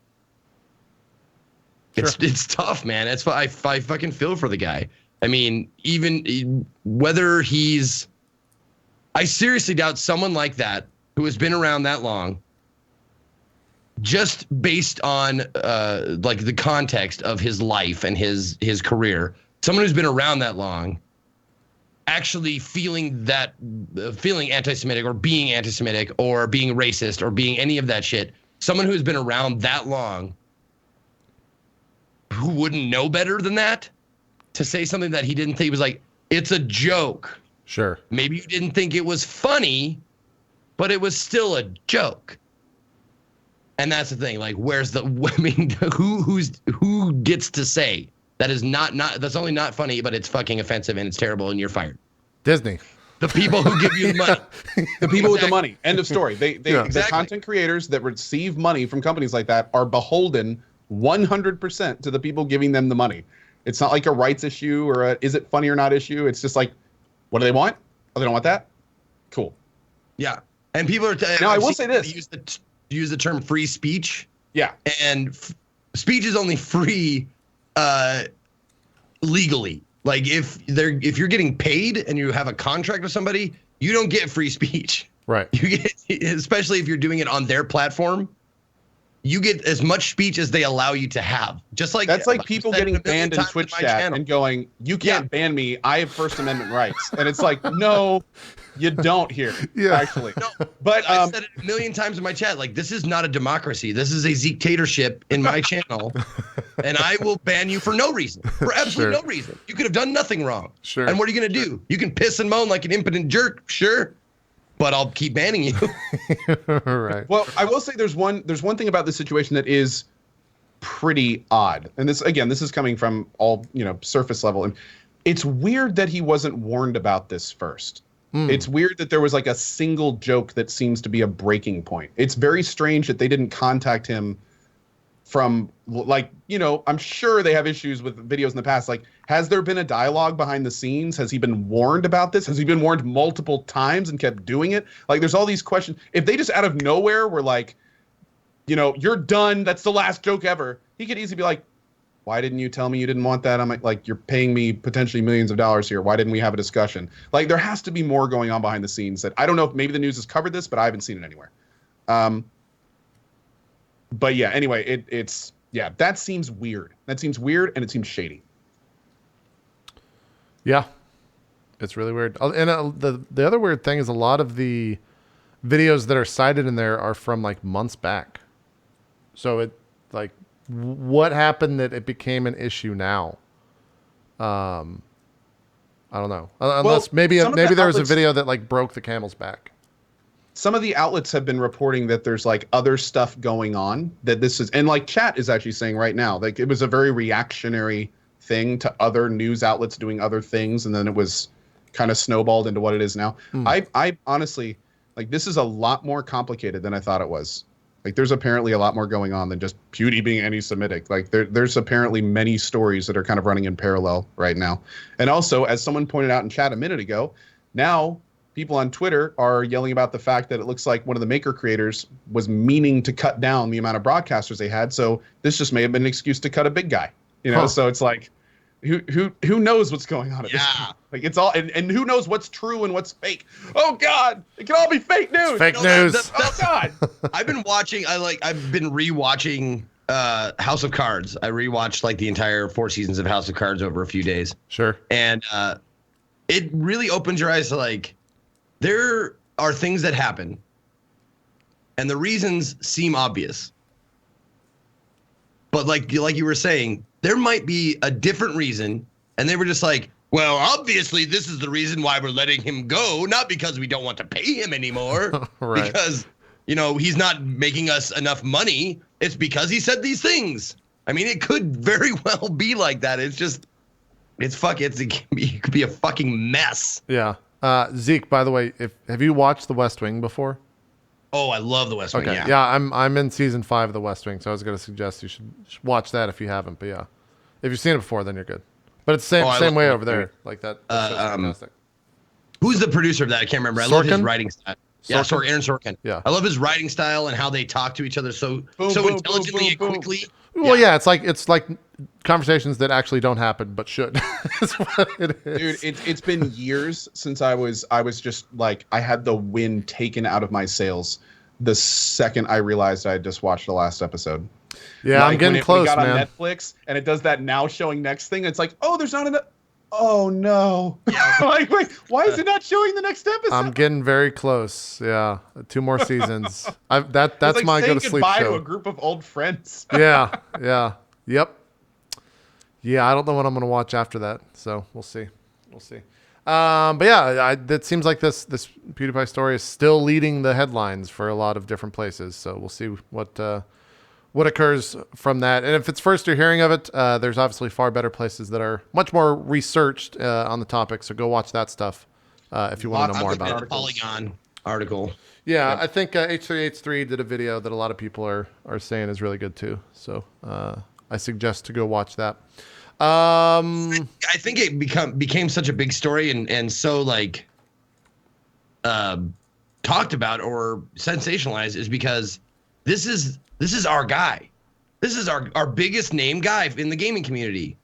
Sure. It's tough, man. I fucking feel for the guy. I mean, even whether he's, I seriously doubt someone like that who has been around that long, just based on like the context of his life and his career, someone who's been around that long, actually feeling anti-Semitic or being anti-Semitic or being racist or being any of that shit, someone who's been around that long, who wouldn't know better than that, to say something that he didn't think was like, it's a joke. Sure. Maybe you didn't think it was funny, but it was still a joke. And that's the thing. Like, where's the? I mean, who gets to say that is not that's only not funny, but it's fucking offensive and it's terrible and you're fired? Disney. The people who give you the money. The people with the money. End of story. They Yeah. The content creators that receive money from companies like that are beholden 100% to the people giving them the money. It's not like a rights issue or a is it funny or not issue. It's just like, what do they want? Oh, they don't want that? Cool. Yeah. And people are. Now, I will say this. Use the term free speech. Yeah. And speech is only free legally. Like if you're getting paid and you have a contract with somebody, you don't get free speech. Right. You get, especially if you're doing it on their platform, you get as much speech as they allow you to have. Just like that's like people getting banned in Twitch chat channel. and going, you can't ban me. I have First Amendment rights. And it's like, no, you don't here. Yeah. Actually. No, But I've said it a million times in my chat. Like, this is not a democracy. This is a dictatorship in my channel. And I will ban you for no reason. For absolutely Sure. no reason. You could have done nothing wring. Sure. And what are you going to do? You can piss and moan like an impotent jerk. Sure. But I'll keep banning you. Right. well, I will say there's one thing about this situation that is pretty odd. And this is coming from all, surface level. And it's weird that he wasn't warned about this first. It's weird that there was like a single joke that seems to be a breaking point. It's very strange that they didn't contact him from, like, I'm sure they have issues with videos in the past. Like, has there been a dialogue behind the scenes? Has he been warned about this? Has he been warned multiple times and kept doing it? Like, there's all these questions. If they just out of nowhere were like, you're done, that's the last joke ever, he could easily be like, why didn't you tell me you didn't want that? I'm like, you're paying me potentially millions of dollars here. Why didn't we have a discussion? Like, there has to be more going on behind the scenes that I don't know if maybe the news has covered this, but I haven't seen it anywhere. But yeah, anyway, it's that seems weird. That seems weird, and it seems shady. Yeah. It's really weird. And the other weird thing is a lot of the videos that are cited in there are from like months back. So it like, what happened that it became an issue now? I don't know. Unless maybe there was a video that like broke the camel's back. Some of the outlets have been reporting that there's like other stuff going on that this is, and like chat is actually saying right now, like it was a very reactionary thing to other news outlets doing other things. And then it was kind of snowballed into what it is now. I honestly, like, this is a lot more complicated than I thought it was. Like, there's apparently a lot more going on than just Pewdie being anti-Semitic. Like, there's apparently many stories that are kind of running in parallel right now. And also, as someone pointed out in chat a minute ago, now people on Twitter are yelling about the fact that it looks like one of the maker creators was meaning to cut down the amount of broadcasters they had. So this just may have been an excuse to cut a big guy. So it's like, who knows what's going on at this point? Like, it's all, and who knows what's true and what's fake. Oh God, it can all be fake news. Fake news. Oh God. I've been rewatching House of Cards. I rewatched like the entire 4 seasons of House of Cards over a few days. Sure. And it really opens your eyes to, like, there are things that happen and the reasons seem obvious. But like you were saying, there might be a different reason, and they were just like, well, obviously this is the reason why we're letting him go, not because we don't want to pay him anymore, Right. because, he's not making us enough money. It's because he said these things. I mean, it could very well be like that. It's just, it could be a fucking mess. Yeah. Zeke, by the way, have you watched The West Wing before? Oh, I love The West Wing. Okay. Yeah, I'm in season 5 of The West Wing, so I was going to suggest you should watch that if you haven't. But yeah, if you've seen it before, then you're good. But it's same way over there. Like that. That show's fantastic. Who's the producer of that? I can't remember. I love his Sorkin? writing style. Yeah, Sorkin? Aaron Sorkin. Yeah. I love his writing style and how they talk to each other so Boom, so boom, intelligently and boom, boom, quickly. Well, yeah, it's like conversations that actually don't happen but should. That's what it is. Dude, it's been years since I was just like I had the wind taken out of my sails the second I realized I had just watched the last episode. Yeah, like I'm getting when it close, got man. on Netflix and it does that now showing next thing. It's like, oh, there's not enough. Oh no! Like, wait, why is it not showing the next episode? I'm getting very close. Yeah, 2 more seasons. That's It's like my saying go to sleep goodbye show. to a group of old friends. Yeah, yep. Yeah, I don't know what I'm gonna watch after that, so we'll see. But yeah, it seems like this PewDiePie story is still leading the headlines for a lot of different places. So we'll see what occurs from that. And if it's first you're hearing of it, there's obviously far better places that are much more researched on the topic. So go watch that stuff if you want to know more about the it. Polygon article. Yeah, Yep. I think H3H3 did a video that a lot of people are saying is really good too. So I suggest to go watch that. I think it became such a big story and so like talked about or sensationalized is because this is our guy. This is our biggest name guy in the gaming community.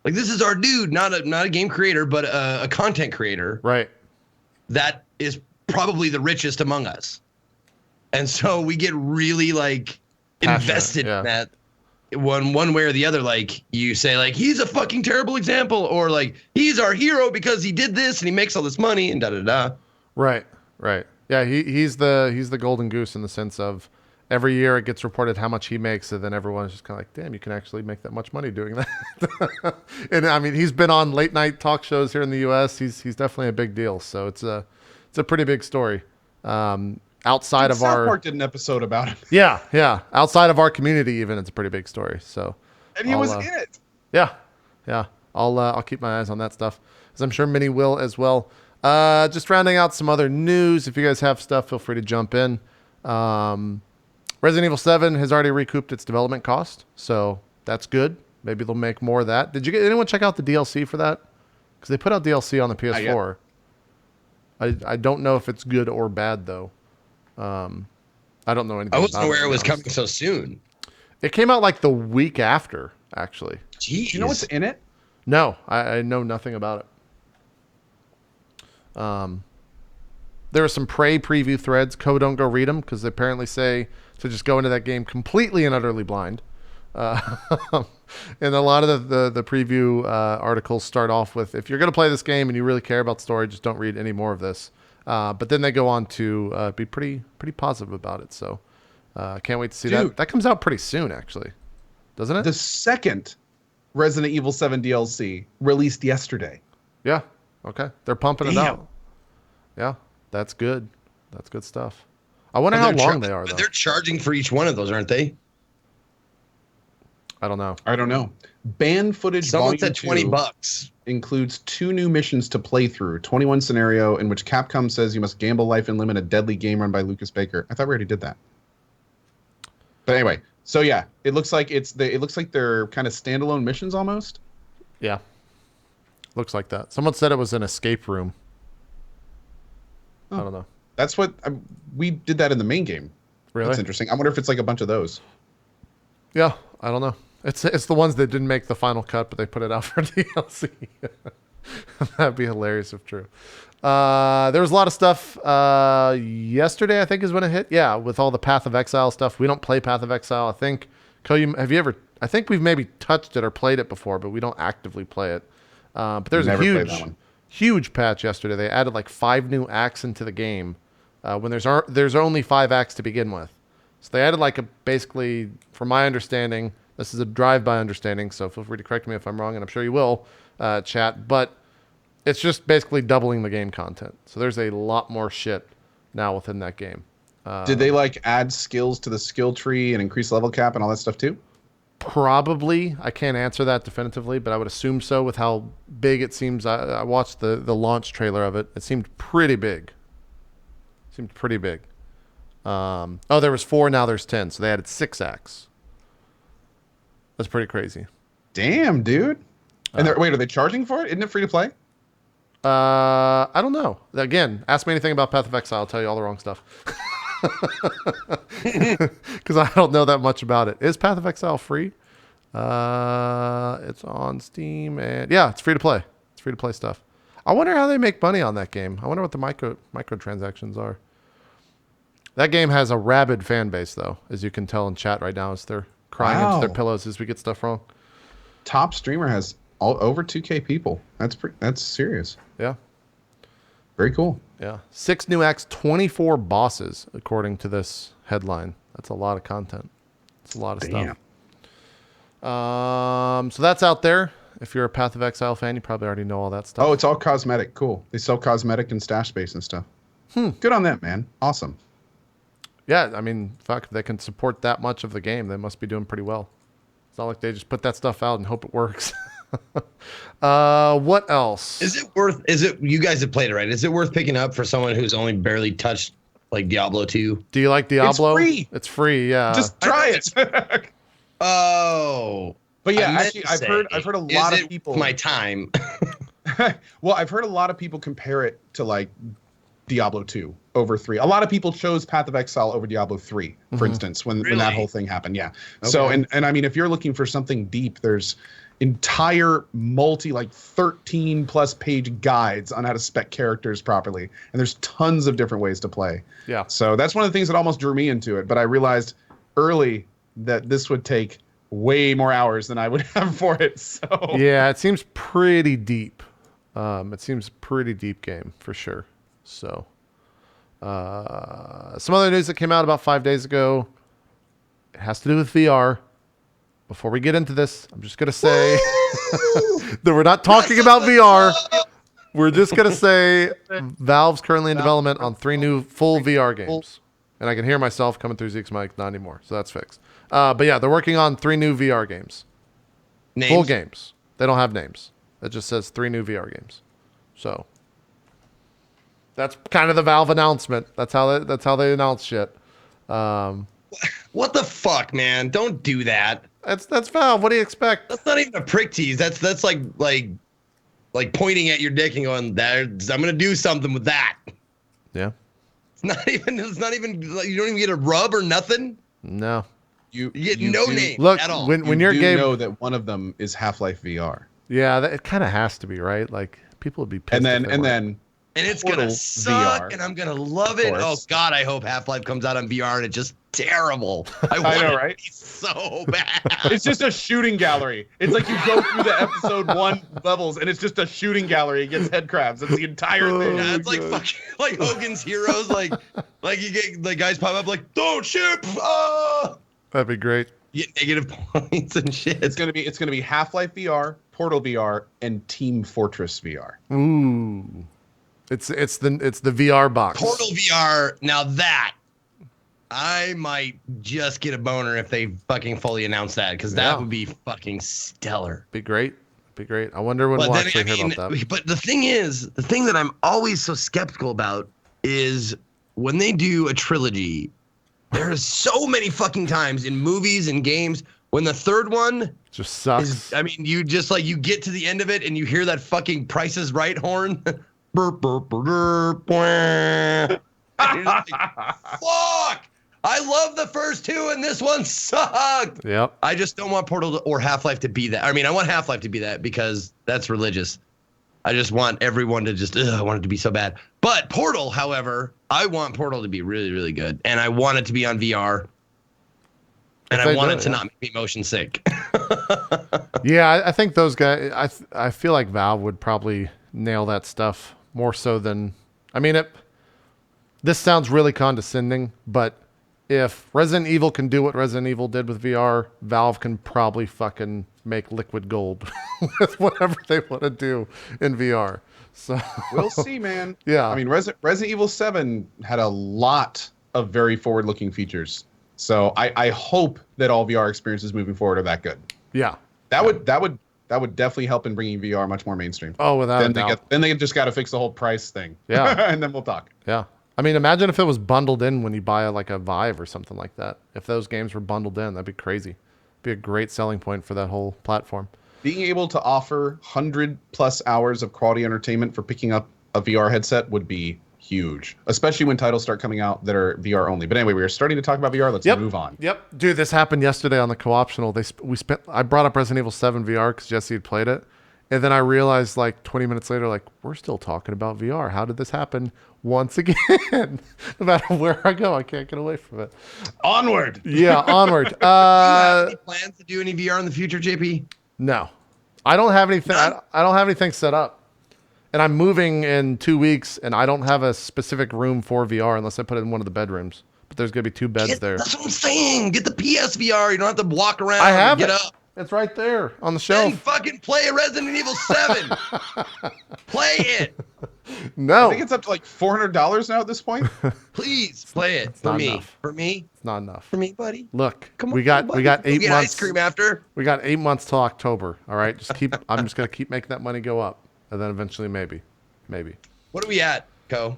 Like this is our dude, not a game creator, but a content creator. Right. That is probably the richest among us. And so we get really like invested in that one way or the other. Like you say like he's a fucking terrible example or like he's our hero because he did this and he makes all this money and da da da. Right. Yeah, he's the golden goose in the sense of every year it gets reported how much he makes, and then everyone's just kind of like, damn, you can actually make that much money doing that. And I mean, he's been on late night talk shows here in the U.S. He's definitely a big deal. So it's a pretty big story. Outside of South Park did an episode about it. Yeah. Outside of our community, even it's a pretty big story. So, and he was in it. Yeah. I'll keep my eyes on that stuff, as I'm sure many will as well. Just rounding out some other news. If you guys have stuff, feel free to jump in. Resident Evil 7 has already recouped its development cost, so that's good. Maybe they'll make more of that. Did anyone check out the DLC for that? Because they put out DLC on the PS4. I don't know if it's good or bad though. I don't know anything. I wasn't aware it was coming so soon. It came out like the week after, actually. Jeez. Do you know what's in it? No, I know nothing about it. There are some Prey preview threads. Don't go read them because they apparently say to just go into that game completely and utterly blind. And a lot of the preview articles start off with, if you're going to play this game and you really care about the story, just don't read any more of this. But then they go on to be pretty positive about it. So can't wait to see that. That comes out pretty soon, actually. Doesn't it? The second Resident Evil 7 DLC released yesterday. Yeah. Okay. They're pumping it out. Yeah. That's good. That's good stuff. I wonder how long they are, though. They're charging for each one of those, aren't they? I don't know. Ban footage Someone volume said $20 includes 2 new missions to play through. 21 scenario in which Capcom says you must gamble life and limb in a deadly game run by Lucas Baker. I thought we already did that. But anyway, so yeah, it looks like they're kind of standalone missions almost. Yeah. Looks like that. Someone said it was an escape room. I don't know. That's what we did that in the main game. Really? That's interesting. I wonder if it's like a bunch of those. Yeah, I don't know. It's the ones that didn't make the final cut, but they put it out for DLC. That'd be hilarious if true. There was a lot of stuff yesterday, I think is when it hit. Yeah, with all the Path of Exile stuff. We don't play Path of Exile. I think, have you ever? I think we've maybe touched it or played it before, but we don't actively play it. But there's a huge patch yesterday. They added like 5 new acts into the game when there's only 5 acts to begin with. So they added like basically, from my understanding, this is a drive-by understanding, so feel free to correct me if I'm wrong, and I'm sure you will, chat, but it's just basically doubling the game content. So there's a lot more shit now within that game. Did they like add skills to the skill tree and increase level cap and all that stuff too? Probably. I can't answer that definitively, but I would assume so with how big it seems. I watched the launch trailer of it. It seemed pretty big. There was 4, now there's 10, so they added 6 acts. That's pretty crazy. Damn, dude. And wait, are they charging for it? Isn't it free to play? I don't know. Again, ask me anything about Path of Exile. I'll tell you all the wrong stuff. Because I don't know that much about it. Is Path of Exile free? It's on Steam and yeah, it's free to play. It's free to play stuff. I wonder how they make money on that game. I wonder what the microtransactions are. That game has a rabid fan base, though, as you can tell in chat right now, as they're crying into their pillows as we get stuff wrong. Top streamer has over 2K people. That's serious. Yeah. Very cool. Yeah. 6 new acts, 24 bosses, according to this headline. That's a lot of content. It's a lot of stuff. So that's out there. If you're a Path of Exile fan, you probably already know all that stuff. Oh, it's all cosmetic. Cool. They sell cosmetic and stash space and stuff. Good on them, man. Awesome. Yeah, I mean, fuck, if they can support that much of the game, they must be doing pretty well. It's not like they just put that stuff out and hope it works. What else? Is it you guys have played it, right? Is it worth picking up for someone who's only barely touched like Diablo 2? Do you like Diablo? It's free. It's free, yeah. Just try it. Oh. But yeah, actually I've heard a lot of people my time. Well, I've heard a lot of people compare it to like Diablo 2 over 3. A lot of people chose Path of Exile over Diablo 3, for instance, when that whole thing happened. Yeah. Okay. So and I mean, if you're looking for something deep, there's entire like 13 plus page guides on how to spec characters properly, and there's tons of different ways to play. Yeah. So that's one of the things that almost drew me into it, but I realized early that this would take way more hours than I would have for it. So yeah, it seems pretty deep. It seems pretty deep game for sure. So some other news that came out about 5 days ago. It has to do with VR. Before we get into this, I'm just going to say that we're not talking about VR. We're just going to say Valve's currently in development on 3 new full VR games. And I can hear myself coming through Zeke's mic, not anymore. So that's fixed. But yeah, they're working on 3 new VR games. Names? Full games. They don't have names. It just says 3 new VR games. So that's kind of the Valve announcement. That's how they announce shit. What the fuck, man? Don't do that. That's Valve. What do you expect? That's not even a prick tease. That's like pointing at your dick and going, I'm gonna do something with that. Yeah. It's not even you don't even get a rub or nothing. No. You get no name Look, at all. when you're game, know that one of them is Half-Life VR. Yeah, it kind of has to be, right? Like people would be pissed. And it's gonna suck, VR, and I'm gonna love it. Oh God, I hope Half-Life comes out on VR and it's just terrible. I know, right? It so bad. It's just a shooting gallery. It's like you go through the episode 1 levels, and it's just a shooting gallery against head crabs. That's the entire thing. Yeah, it's like fucking like Hogan's Heroes. Like you get like guys pop up like, don't shoot. Oh! That'd be great. You get negative points and shit. It's gonna be Half-Life VR, Portal VR, and Team Fortress VR. Ooh. It's the VR box. Portal VR. Now that I might just get a boner if they fucking fully announce that, because that would be fucking stellar. Be great. I wonder when we'll actually hear about that. But the thing that I'm always so skeptical about is when they do a trilogy. There's so many fucking times in movies and games when the third one just sucks. You just like you get to the end of it and you hear that fucking Price is Right horn. Burp, burp, burp, burp, like, fuck! I love the first 2 and this one sucked. Yep. I just don't want Portal or Half-Life to be that. I mean, I want Half-Life to be that because that's religious. I just want everyone to just, I want it to be so bad. But Portal, however, I want Portal to be really, really good. And I want it to be on VR. And I want it to not make me motion sick. Yeah, I think those guys, I feel like Valve would probably nail that stuff more so than, this sounds really condescending, but if Resident Evil can do what Resident Evil did with VR, Valve can probably fucking make liquid gold with whatever they want to do in VR. So we'll see, man. Yeah. I mean, Resident Evil 7 had a lot of very forward-looking features. So I hope that all VR experiences moving forward are that good. Yeah. That would definitely help in bringing VR much more mainstream. Oh, without a doubt. Then they just got to fix the whole price thing. Yeah. And then we'll talk. Yeah. I mean, imagine if it was bundled in when you buy like a Vive or something like that. If those games were bundled in, that'd be crazy. Be a great selling point for that whole platform. Being able to offer 100+ hours of quality entertainment for picking up a VR headset would be huge, especially when titles start coming out that are VR only. But anyway, we are starting to talk about VR. Let's move on. Yep, dude, this happened yesterday on the co-optional. I brought up Resident Evil 7 VR because Jesse had played it, and then I realized like 20 minutes later, like we're still talking about VR. How did this happen once again? No matter where I go, I can't get away from it. Onward. Yeah, onward. Do you have any plans to do any VR in the future, JP? No, I don't have anything. I don't have anything set up. And I'm moving in 2 weeks, and I don't have a specific room for VR unless I put it in one of the bedrooms. But there's going to be 2 beds there. That's what I'm saying. Get the PSVR. You don't have to walk around. I have get it. up. It's right there on the shelf. Then fucking play Resident Evil 7. Play it. No. I think it's up to like $400 now at this point. Please play it for me. Enough. For me. It's not enough. For me, buddy. Look, Come on, we got buddy. 8 Get months. ice cream after. We got 8 months till October. All right, I'm just gonna keep making that money go up, and then eventually maybe. What are we at, Co?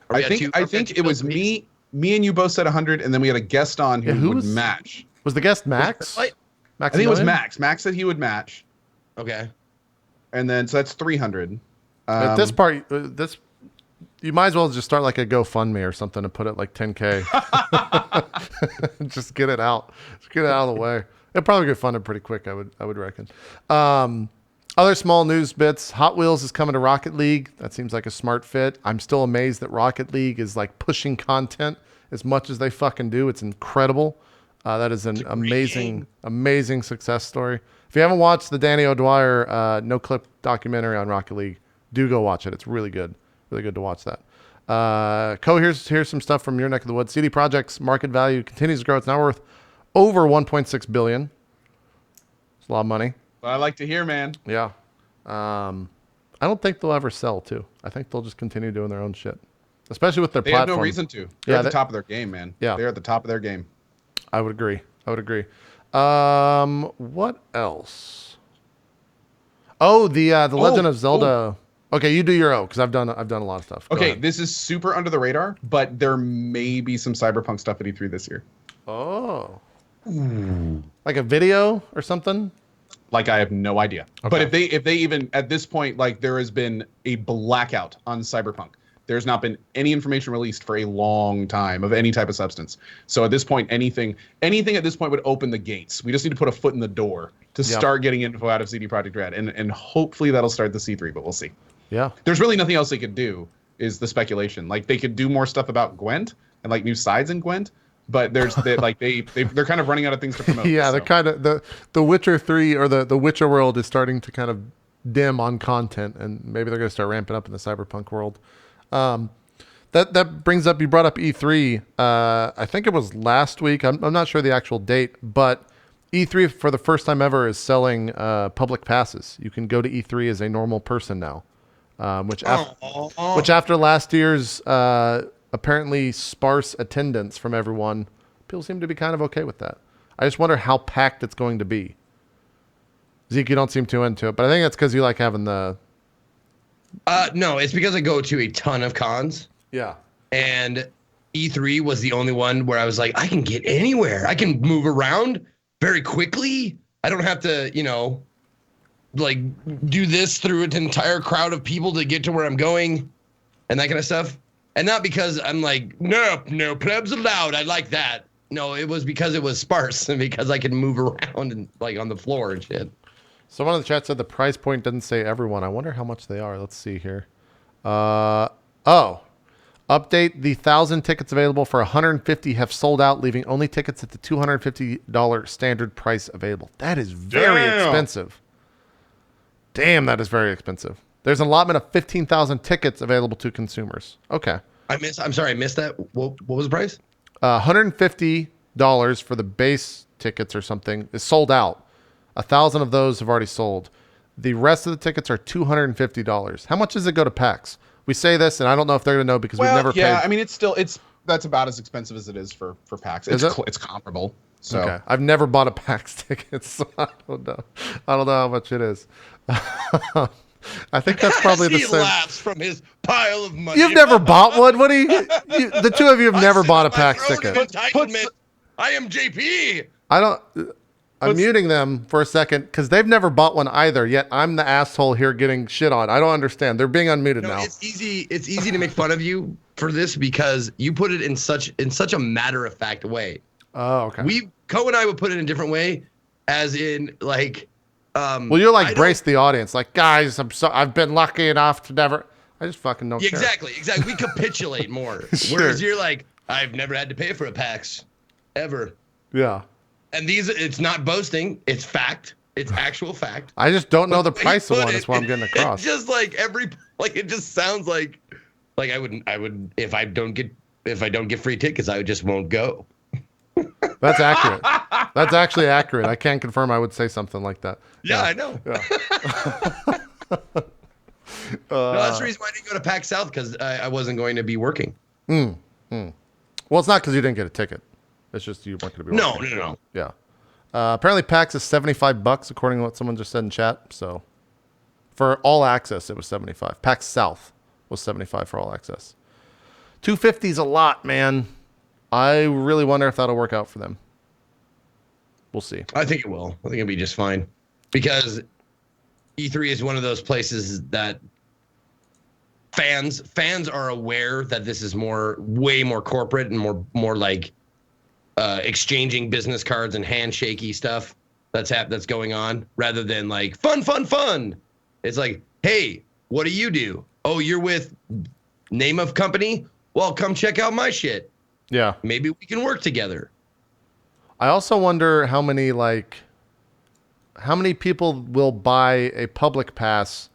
I think it was me and you both said 100, and then we had a guest on who would match. Was the guest Max? What? I think it was Max. Max said he would match, Okay. and then so that's 300. At this part, you might as well just start like a GoFundMe or something and put it like 10K. Just get it out. Just get it out of the way. It'll probably get funded pretty quick, I would reckon. Other small news bits. Hot Wheels is coming to Rocket League. That seems like a smart fit. I'm still amazed that Rocket League is like pushing content as much as they fucking do. It's incredible. That is an amazing success story. If you haven't watched the Danny O'Dwyer no clip documentary on Rocket League, do go watch it. It's really good. Really good to watch that. Here's some stuff from your neck of the woods. CD Projekt's market value continues to grow. It's now worth over $1.6 billion. It's a lot of money. What I like to hear, man. Yeah. I don't think they'll ever sell, too. I think they'll just continue doing their own shit, especially with their platform. They have no reason to. They're at the top of their game, man. Yeah. They're at the top of their game. I would agree. What else? Oh, the Legend of Zelda. Okay, you do your O because I've done a lot of stuff. Okay, this is super under the radar, but there may be some Cyberpunk stuff at E3 this year. Oh. Like a video or something? Like I have no idea. Okay. But if they even at this point, like there has been a blackout on Cyberpunk. There's not been any information released for a long time of any type of substance. So at this point, anything at this point would open the gates. We just need to put a foot in the door to start getting info out of CD Projekt Red, and hopefully that'll start the C3. But we'll see. Yeah. There's really nothing else they could do. Is the speculation like they could do more stuff about Gwent and like new sides in Gwent, but they're kind of running out of things to promote. Yeah, so. They're kind of the Witcher 3 or the Witcher world is starting to kind of dim on content, and maybe they're going to start ramping up in the Cyberpunk world. That brings up, you brought up E3. I think it was last week. I'm not sure the actual date, but E3 for the first time ever is selling public passes. You can go to E3 as a normal person now, which after last year's apparently sparse attendance from everyone, people seem to be kind of okay with that. I just wonder how packed it's going to be. Zeke, you don't seem too into it, but I think that's because you like having the... No, it's because I go to a ton of cons. Yeah. And E3 was the only one where I was like, I can get anywhere. I can move around very quickly. I don't have to, like do this through an entire crowd of people to get to where I'm going and that kind of stuff. And not because I'm like, no plebs allowed. I like that. No, it was because it was sparse and because I could move around and like on the floor and shit. Someone in the chat said the price point doesn't say everyone. I wonder how much they are. Let's see here. Update. The 1,000 tickets available for 150 have sold out, leaving only tickets at the $250 standard price available. That is very expensive. Damn, that is very expensive. There's an allotment of 15,000 tickets available to consumers. Okay. I'm sorry, I missed that. What was the price? $150 for the base tickets or something is sold out. 1,000 of those have already sold. The rest of the tickets are $250. How much does it go to PAX? We say this, and I don't know if they're going to know because we've never paid. Yeah, I mean, that's about as expensive as it is for PAX. It's comparable. So. Okay. I've never bought a PAX ticket, so I don't know. I don't know how much it is. I think that's probably the same. He laughs from his pile of money. You've never bought one? What do you the two of you have never bought a PAX ticket. Entitlement. I am JP. I I'm muting them for a second because they've never bought one either. Yet I'm the asshole here getting shit on. I don't understand. They're being unmuted now. It's easy. It's easy to make fun of you for this because you put it in such a matter of fact way. Oh, okay. Coh and I would put it in a different way, as in like. Well, you're like brace the audience, like guys. I've been lucky enough to never. I just fucking don't care. Exactly. We capitulate more. Sure. Whereas you're like, I've never had to pay for a PAX, ever. Yeah. And it's not boasting. It's fact. It's actual fact. I just don't know the price of one. That's what I'm getting across. It's just like it just sounds like I would if I don't get free tickets, I just won't go. That's accurate. That's actually accurate. I can confirm I would say something like that. Yeah. I know. Yeah. No, that's the reason why I didn't go to PAX South, because I wasn't going to be working. Well, it's not because you didn't get a ticket. It's just you weren't going to be working. No. Yeah. Apparently PAX is $75 according to what someone just said in chat. So for all access, it was 75. PAX South was 75 for all access. 250 is a lot, man. I really wonder if that'll work out for them. We'll see. I think it will. I think it'll be just fine, because E3 is one of those places that fans are aware that this is way more corporate and more like exchanging business cards and handshakey stuff that's going on, rather than like fun. It's like, hey, what do? Oh, you're with name of company? Well, come check out my shit. Yeah. Maybe we can work together. I also wonder how many people will buy a public pass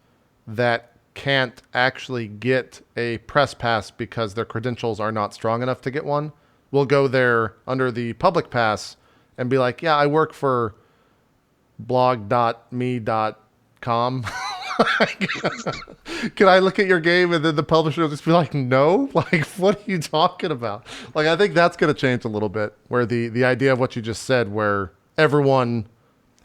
that can't actually get a press pass because their credentials are not strong enough to get one. Will go there under the public pass and be like, yeah, I work for blog.me.com. Can I look at your game? And then the publisher will just be like, no, like, what are you talking about? Like, I think that's going to change a little bit, where the idea of what you just said, where everyone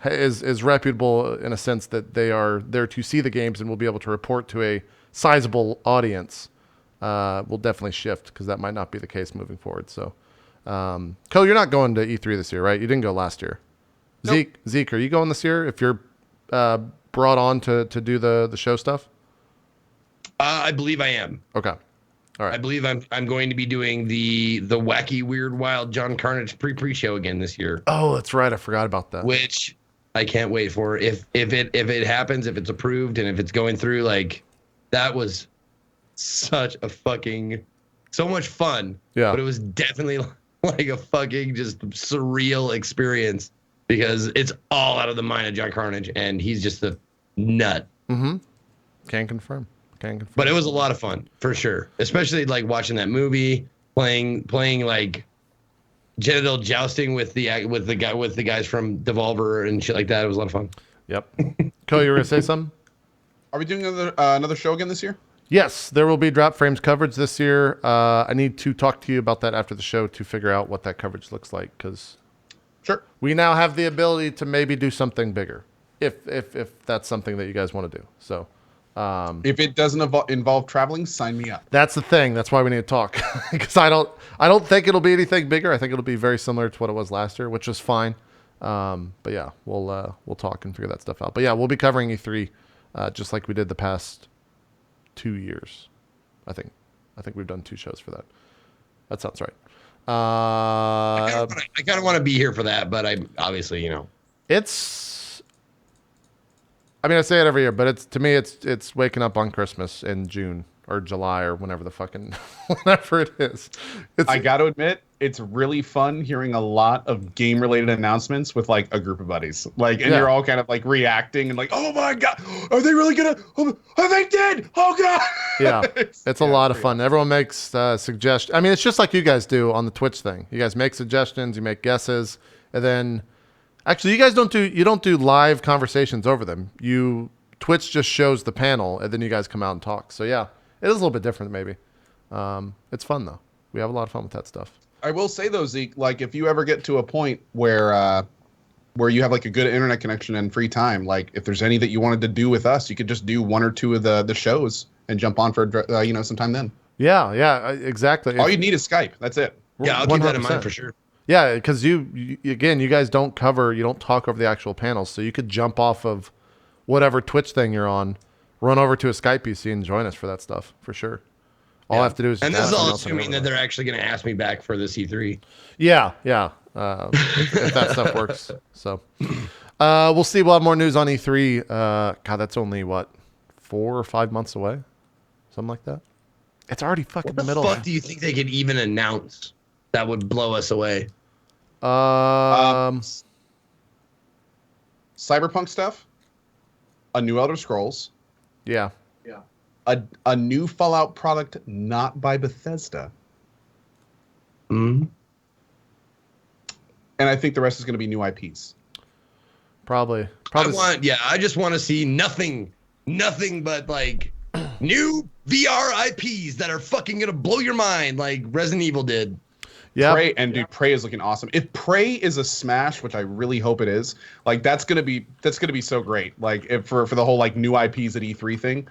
is reputable in a sense that they are there to see the games and will be able to report to a sizable audience, will definitely shift, because that might not be the case moving forward. So, Coh, you're not going to E3 this year, right? You didn't go last year. Nope. Zeke, are you going this year if you're brought on to do the show stuff? I believe I am. Okay. All right. I believe I'm going to be doing the wacky, weird, wild John Carnage pre-show again this year. Oh, that's right. I forgot about that. Which I can't wait for. If it happens, if it's approved, and if it's going through, like, that was such a so much fun. Yeah. But it was definitely like a fucking just surreal experience, because it's all out of the mind of John Carnage, and he's just a nut. Mm-hmm. Can confirm. But it was a lot of fun, for sure. Especially like watching that movie, playing like genital jousting with the guys from Devolver and shit like that. It was a lot of fun. Yep. Coh, you were gonna say something? Are we doing another show again this year? Yes, there will be Drop Frames coverage this year. I need to talk to you about that after the show to figure out what that coverage looks like, because sure, we now have the ability to maybe do something bigger, if that's something that you guys want to do. So, if it doesn't involve traveling, sign me up. That's the thing. That's why we need to talk, because I don't think it'll be anything bigger. I think it'll be very similar to what it was last year, which is fine. But yeah, we'll talk and figure that stuff out. But yeah, we'll be covering E3 just like we did the past 2 years. I think we've done 2 shows for that. That sounds right. I kind of want to be here for that, but I obviously, I mean, I say it every year, but to me, it's waking up on Christmas in June or July or whenever it is. I got to admit, it's really fun hearing a lot of game-related announcements with like a group of buddies. Like, and you're all kind of like reacting and like, oh my God, are they really gonna, are they dead? Oh God. Yeah, it's a lot of fun. Everyone makes suggestions. I mean, it's just like you guys do on the Twitch thing. You guys make suggestions, you make guesses, and then actually you guys don't do live conversations over them. Twitch just shows the panel, and then you guys come out and talk. So yeah, it is a little bit different maybe. It's fun though. We have a lot of fun with that stuff. I will say though, Zeke, like if you ever get to a point where you have like a good internet connection and free time, like if there's any that you wanted to do with us, you could just do 1 or 2 of the shows and jump on for sometime then. Yeah, exactly. All you need is Skype. That's it. Yeah, I'll keep that in mind for sure. Yeah, because you guys don't talk over the actual panels, so you could jump off of whatever Twitch thing you're on, run over to a Skype PC and join us for that stuff for sure. All I have to do is and just this ask is all someone else and assuming that everyone. they're actually going to ask me back for this E3. Yeah. If that stuff works. So we'll see. We'll have more news on E3. God, that's only what, 4 or 5 months away, something like that. It's already fucking the middle. What the fuck do you think they could even announce that would blow us away? Cyberpunk stuff, a new Elder Scrolls, Yeah. a new Fallout product not by Bethesda. Mm-hmm. And I think the rest is going to be new IPs. Probably. I just want to see nothing but like new VR IPs that are fucking gonna blow your mind, like Resident Evil did. Yeah. Prey is looking awesome. If Prey is a smash, which I really hope it is, like that's gonna be so great. Like for the whole like new IPs at E3 thing,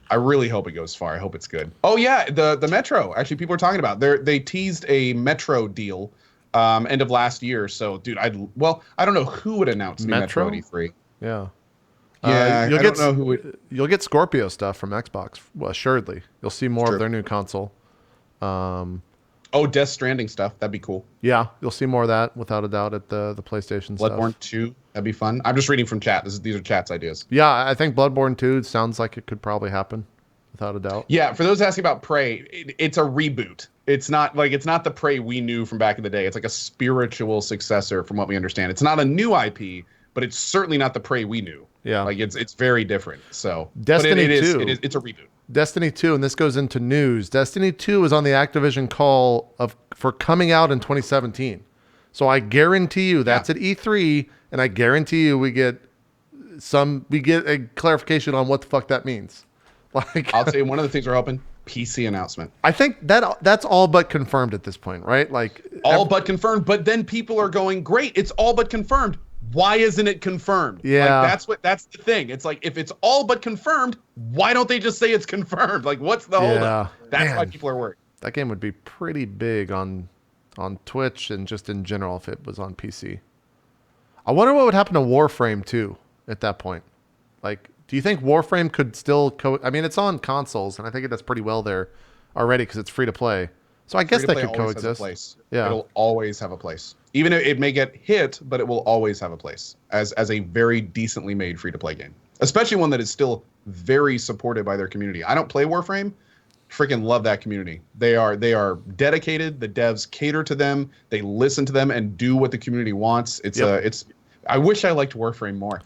I really hope it goes far. I hope it's good. Oh yeah, the Metro. Actually, people are talking about. They teased a Metro deal, end of last year. So, dude, I don't know who would announce new Metro at E3. Yeah. Yeah, I don't know who would. You'll get Scorpio stuff from Xbox, assuredly. You'll see more of their new console. Death Stranding stuff. That'd be cool. Yeah, you'll see more of that without a doubt at the PlayStation Bloodborne stuff. 2. That'd be fun. I'm just reading from chat. These are chat's ideas. Yeah, I think Bloodborne 2 sounds like it could probably happen, without a doubt. Yeah, for those asking about Prey, it's a reboot. It's not the Prey we knew from back in the day. It's like a spiritual successor from what we understand. It's not a new IP, but it's certainly not the Prey we knew. Yeah. Like it's very different. So Destiny 2. It's a reboot. Destiny 2, and this goes into news. Destiny 2 is on the Activision call for coming out in 2017. So I guarantee you that's at E3, and I guarantee you we get a clarification on what the fuck that means. Like, I'll tell you one of the things we're hoping, PC announcement. I think that's all but confirmed at this point, right? Like all but confirmed, but then people are going, "Great, it's all but confirmed. Why isn't it confirmed?" Yeah. Like that's the thing. It's like if it's all but confirmed, why don't they just say it's confirmed? Like what's the holdup? That's why people are worried. That game would be pretty big on Twitch and just in general if it was on PC. I wonder what would happen to Warframe 2 at that point. Like, do you think Warframe could still I mean, it's on consoles, and I think it does pretty well there already because it's free to play. So I guess they could coexist. Yeah, it'll always have a place. Even if it may get hit, but it will always have a place as a very decently made free to play game, especially one that is still very supported by their community. I don't play Warframe, freaking love that community. They are dedicated. The devs cater to them. They listen to them and do what the community wants. I wish I liked Warframe more.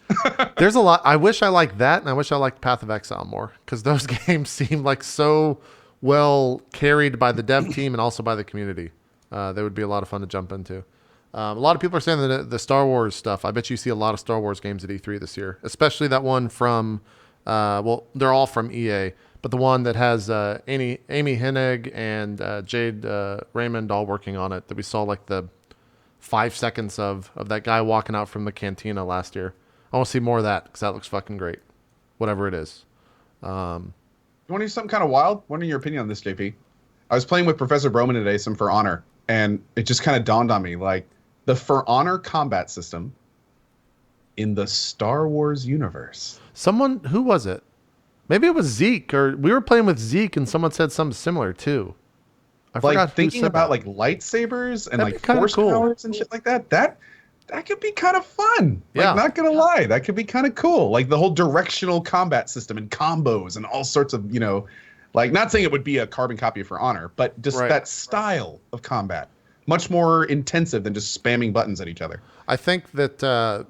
There's a lot. I wish I liked that, and I wish I liked Path of Exile more because those games seem like so well carried by the dev team and also by the community. They would be a lot of fun to jump into. A lot of people are saying that the Star Wars stuff. I bet you see a lot of Star Wars games at E3 this year, especially that one from. They're all from EA, but the one that has Amy Hennig and Jade Raymond all working on it. That we saw like the 5 seconds of that guy walking out from the cantina last year. I want to see more of that because that looks fucking great, whatever it is. You want to do something kind of wild? What is your opinion on this, JP? I was playing with Professor Broman today, some For Honor, and it just kind of dawned on me, like the For Honor combat system in the Star Wars universe. Who was it? Maybe it was Zeke, or we were playing with Zeke, and someone said something similar too. I forgot who thinking said about that. like lightsabers and That'd like be force cool. powers and shit like that. That could be kind of fun. Yeah. Like, not gonna lie, that could be kind of cool. Like the whole directional combat system and combos and all sorts of, like not saying it would be a carbon copy of For Honor, but just that style of combat, much more intensive than just spamming buttons at each other. I think that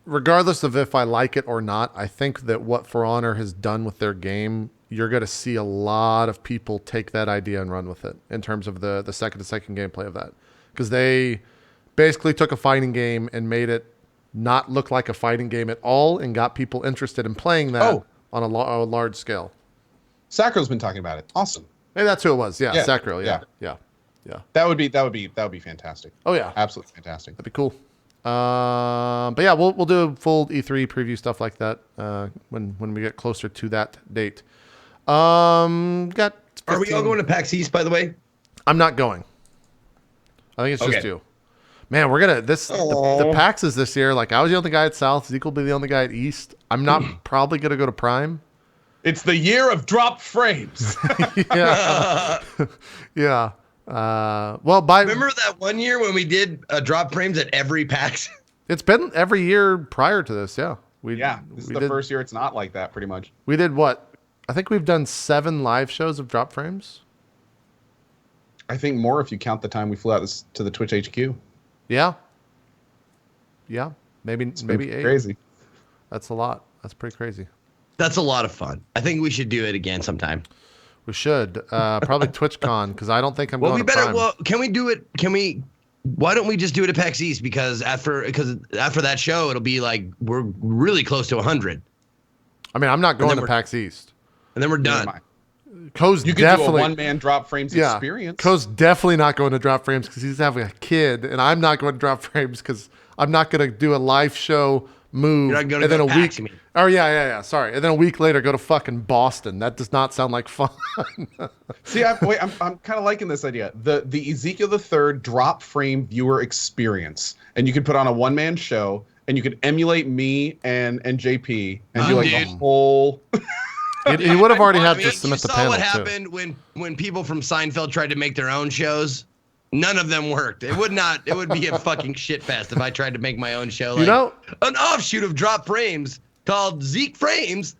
regardless of if I like it or not, I think that what For Honor has done with their game, you're going to see a lot of people take that idea and run with it in terms of the second-to-second gameplay of that. Because they basically took a fighting game and made it not look like a fighting game at all and got people interested in playing that on a large scale. Sacro's been talking about it. Awesome. Maybe that's who it was. Yeah, Sacro. Yeah. That would be fantastic. Oh yeah, absolutely fantastic. That'd be cool. But yeah, we'll do a full E3 preview stuff like that when we get closer to that date. Are we all going to PAX East, by the way? I'm not going. I think it's Okay. just you. Man, we're gonna the PAX is this year. Like I was the only guy at South. Zeke will be the only guy at East. I'm not probably gonna go to Prime. It's the year of drop frames. Yeah, yeah. Well, Remember that one year when we did drop frames at every PAX? it's been every year prior to this. Yeah, This is the first year it's not like that, pretty much. We did what? I think we've done 7 live shows of drop frames. I think more if you count the time we flew out to the Twitch HQ. Yeah. Yeah. Maybe 8. Crazy. That's a lot. That's pretty crazy. That's a lot of fun. I think we should do it again sometime. We should. Probably TwitchCon, because I don't think I'm Well, going we to better. Prime. Well, can we do it? Why don't we just do it at PAX East? Because after that show, it'll be like we're really close to 100, I mean, I'm not going to we're- PAX East. and then we're done. Co's You could definitely do a one-man drop frames experience. Co's definitely not going to drop frames because he's having a kid, and I'm not going to drop frames because I'm not going to do a live show move. You're not gonna and then go a to PAX, week. you mean. Oh yeah. Sorry, and then a week later go to fucking Boston. That does not sound like fun. See, I'm kind of liking this idea. The Ezekiel the Third drop frame viewer experience, and you could put on a one-man show, and you could emulate me and JP and do like the dude. whole. He would have already had I to mean, submit you the saw panel what too. happened when people from Seinfeld tried to make their own shows. None of them worked. It would be a fucking shit fest if I tried to make my own show. Like, an offshoot of Drop Frames called Zeke Frames.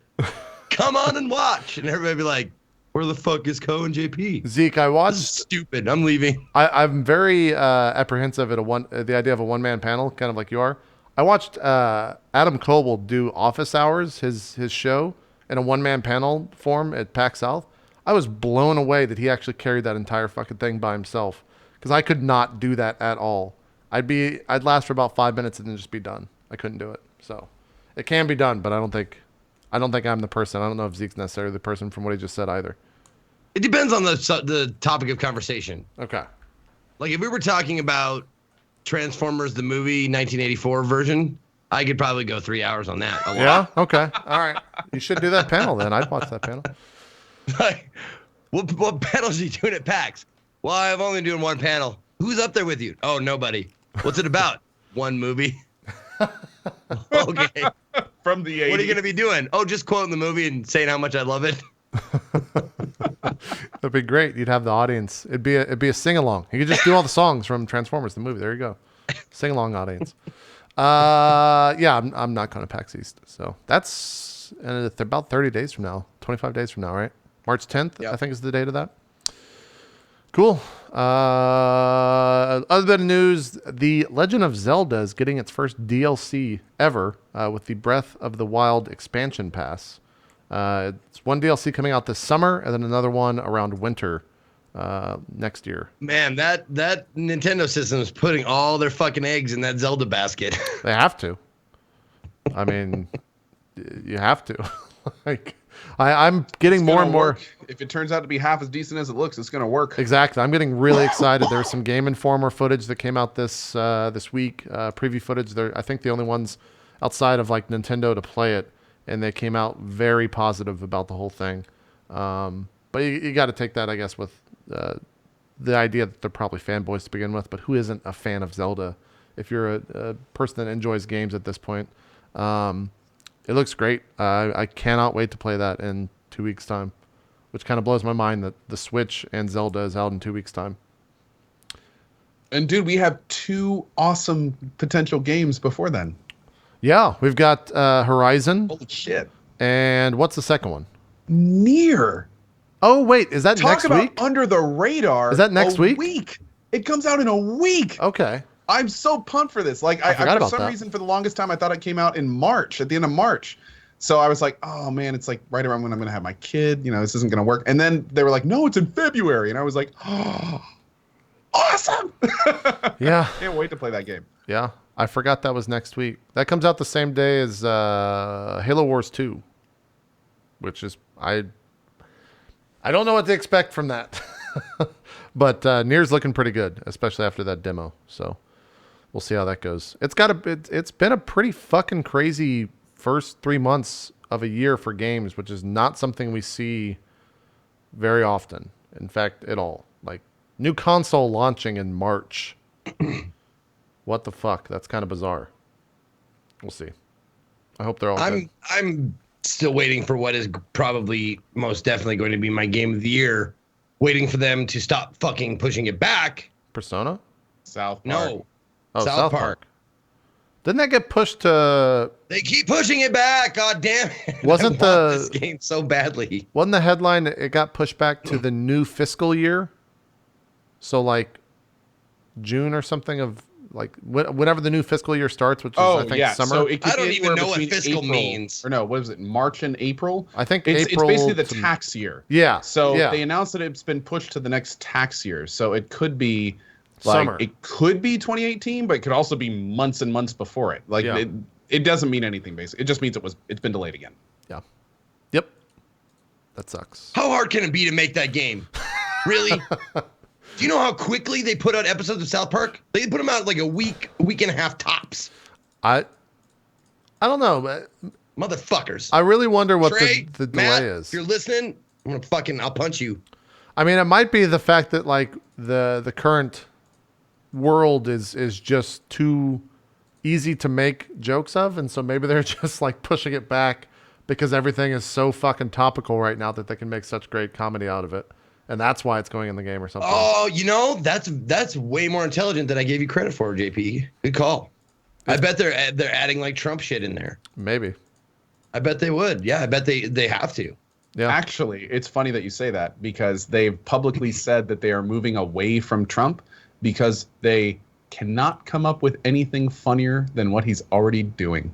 Come on and watch, and everybody be like, "Where the fuck is Co and JP?" Zeke, I This is watched. stupid. I'm leaving. I'm very apprehensive at the idea of a one-man panel, kind of like you are. I watched Adam Coble do Office Hours, his show, in a one-man panel form at PAX South. I was blown away that he actually carried that entire fucking thing by himself, because I could not do that at all. I'd last for about 5 minutes and then just be done. I couldn't do it. So it can be done, but I don't think I'm the person. I don't know if Zeke's necessarily the person from what he just said either. It depends on the topic of conversation. Okay. Like if we were talking about Transformers the movie 1984 version, I could probably go 3 hours on that. A lot. Yeah. Okay. All right. You should do that panel then. I'd watch that panel. Like, what panels are you doing at PAX? Well, I'm only doing one panel. Who's up there with you? Oh, nobody. What's it about? One movie. Okay. From the 80s. What are you going to be doing? Oh, just quoting the movie and saying how much I love it. That'd be great. You'd have the audience. It'd be a sing along. You could just do all the songs from Transformers the movie. There you go. Sing along audience. Yeah, I'm not going to PAX East. So that's about 30 days from now, 25 days from now, right? March 10th, Yep. I think is the date of that. Cool. Other bit of news, The Legend of Zelda is getting its first DLC ever with the Breath of the Wild expansion pass. It's one DLC coming out this summer and then another one around winter next year. Man, that Nintendo system is putting all their fucking eggs in that Zelda basket. They have to. I mean, you have to. Like, I'm getting more and more. Work. If it turns out to be half as decent as it looks, it's going to work. Exactly. I'm getting really excited. There's some Game Informer footage that came out this week. Preview footage. They're, I think, the only ones outside of like Nintendo to play it, and they came out very positive about the whole thing. But you got to take that, I guess, with the idea that they're probably fanboys to begin with. But who isn't a fan of Zelda? If you're a person that enjoys games at this point, it looks great. I cannot wait to play that in 2 weeks' time, which kind of blows my mind that the Switch and Zelda is out in 2 weeks' time. And dude, we have 2 awesome potential games before then. Yeah, we've got Horizon. Holy shit. And what's the second one? Near. Oh, wait, is that Talk next about week? under the radar. Is that next week? It comes out in a week. Okay. I'm so pumped for this. Like, I forgot for about some that. reason, for the longest time, I thought it came out in March, at the end of March. So I was like, oh man, it's like right around when I'm going to have my kid. You know, this isn't going to work. And then they were like, no, it's in February. And I was like, oh, awesome. Yeah. Can't wait to play that game. Yeah. I forgot that was next week. That comes out the same day as Halo Wars 2, which is, I don't know what to expect from that. But Nier's looking pretty good, especially after that demo. So we'll see how that goes. It's been a pretty fucking crazy first 3 months of a year for games, which is not something we see very often. In fact, at all. Like new console launching in March What the fuck? That's kind of bizarre. We'll see. I hope they're all good. I'm still waiting for what is probably most definitely going to be my game of the year. Waiting for them to stop fucking pushing it back. Persona? South Park. No. Oh, South Park. Didn't that get pushed to... They keep pushing it back. God damn it. Wasn't I want this game so badly. Wasn't the headline, it got pushed back to the new fiscal year? So like June or something of like whenever the new fiscal year starts, which is I think summer. So it could I don't be even know what between fiscal April, means. Or no, what is it? March and April? I think it's April basically the tax year. Yeah. So they announced that it's been pushed to the next tax year. So it could be like Summer. it could be 2018, but it could also be months and months before it. Like it doesn't mean anything basically. It just means it's been delayed again. Yeah. Yep. That sucks. How hard can it be to make that game? Really? Do you know how quickly they put out episodes of South Park? They put them out like a week and a half tops. I don't know, but Motherfuckers. I really wonder what Trey, the delay Matt, is. if you're listening, I'll punch you. I mean, it might be the fact that like the current world is just too easy to make jokes of, and so maybe they're just like pushing it back because everything is so fucking topical right now that they can make such great comedy out of it. And that's why it's going in the game or something. Oh, that's way more intelligent than I gave you credit for, JP. Good call. I bet they're adding like Trump shit in there. Maybe. I bet they would. Yeah, I bet they have to. Yeah. Actually, it's funny that you say that because they've publicly said that they are moving away from Trump because they cannot come up with anything funnier than what he's already doing.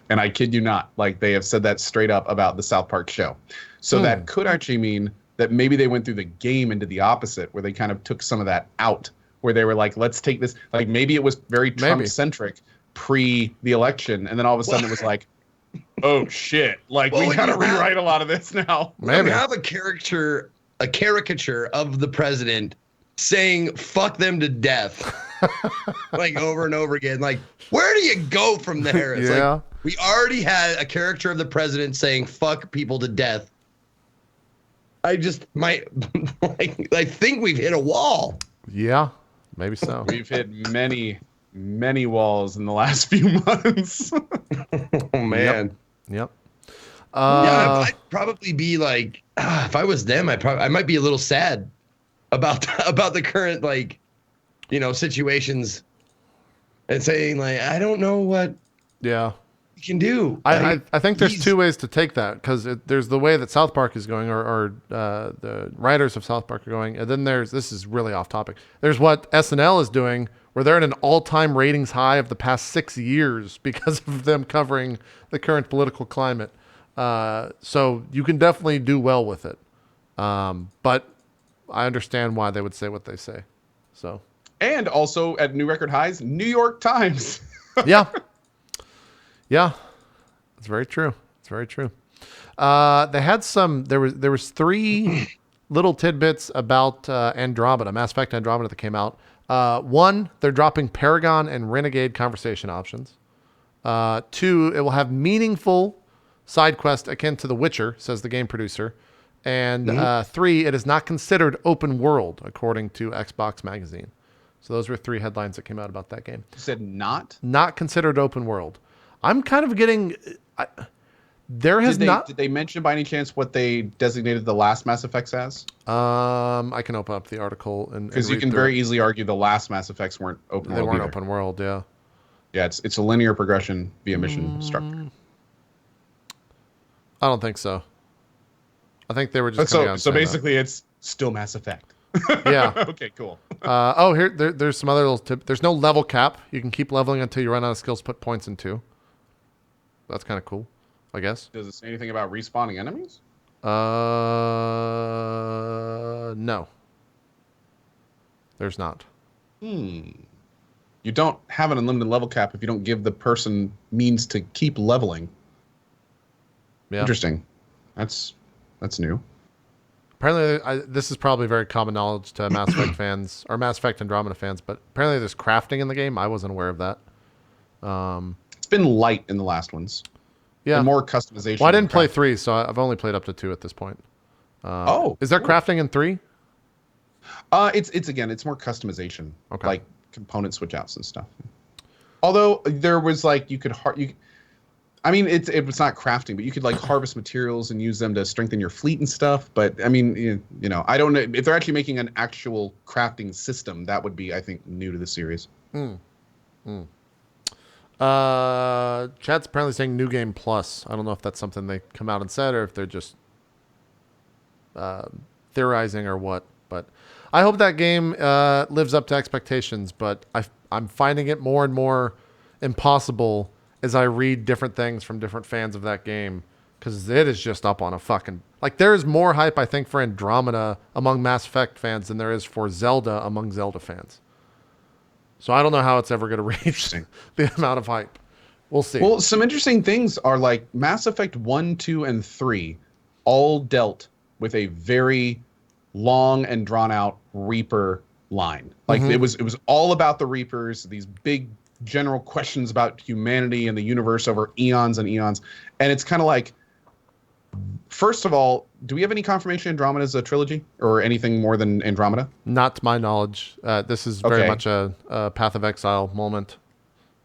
And I kid you not, like they have said that straight up about the South Park show. So that could actually mean that maybe they went through the game into the opposite, where they kind of took some of that out, where they were like, let's take this. Like maybe it was very Trump-centric pre the election, and then all of a sudden it was like, oh shit, like we gotta rewrite a lot of this now. Maybe. We have a caricature of the president saying "fuck them to death," like over and over again. Like, where do you go from there? It's like we already had a caricature of the president saying "fuck people to death." I just might I think we've hit a wall. Yeah, maybe so. We've hit many walls in the last few months. Oh man. Yep. Yeah, I'd probably be like, if I was them, I might be a little sad about the current situations, and saying like, I don't know what we can do. I think there's two ways to take that, because there's the way that South Park is going, or the writers of South Park are going, and then this is really off topic. There's what SNL is doing, where they're at an all-time ratings high of the past 6 years because of them covering the current political climate. So you can definitely do well with it. But I understand why they would say what they say. So. And also at new record highs, New York Times. Yeah. Yeah. It's very true. It's very true. They had there was 3 little tidbits about Andromeda, Mass Effect Andromeda that came out. 1, they're dropping Paragon and Renegade conversation options. 2, it will have meaningful side quest akin to The Witcher, says the game producer. And 3, it is not considered open world, according to Xbox Magazine. So those were 3 headlines that came out about that game. You said not? Not considered open world. I'm kind of getting... Did they mention by any chance what they designated the last Mass Effects as? I can open up the article and because you can very easily argue the last Mass Effects weren't open world. They weren't either. open world, yeah. Yeah, it's a linear progression via mission structure. I don't think so. I think they were just so basically it's still Mass Effect. Yeah. Okay, cool. There's some other little tip. There's no level cap. You can keep leveling until you run out of skills put points into. That's kind of cool, I guess. Does it say anything about respawning enemies? No. There's not. You don't have an unlimited level cap if you don't give the person means to keep leveling. Yeah. Interesting. That's new. Apparently, this is probably very common knowledge to Mass Effect fans, or Mass Effect Andromeda fans, but apparently there's crafting in the game. I wasn't aware of that. It's been light in the last ones. Yeah. And more customization. Well, I didn't play 3, so I've only played up to 2 at this point. Is there crafting in 3? It's more customization, Okay. like component switch outs and stuff. Although there was like I mean, it was not crafting, but you could like harvest materials and use them to strengthen your fleet and stuff. But I mean, you know, I don't know if they're actually making an actual crafting system. That would be, I think, new to the series. Chad's apparently saying New Game Plus. I don't know if that's something they come out and said or if they're just theorizing or what. But I hope that game lives up to expectations. But I'm finding it more and more impossible as I read different things from different fans of that game, because it is just up on a fucking... Like, there is more hype, I think, for Andromeda among Mass Effect fans than there is for Zelda among Zelda fans. So I don't know how it's ever going to reach the amount of hype. We'll see. Well, some interesting things are like Mass Effect 1, 2, and 3 all dealt with a very long and drawn-out Reaper line. Like, it was all about the Reapers, these big general questions about humanity and the universe over eons and eons. And it's kind of like, first of all, do we have any confirmation Andromeda is a trilogy or anything more than Andromeda? Not to my knowledge. This is very much a Path of Exile moment.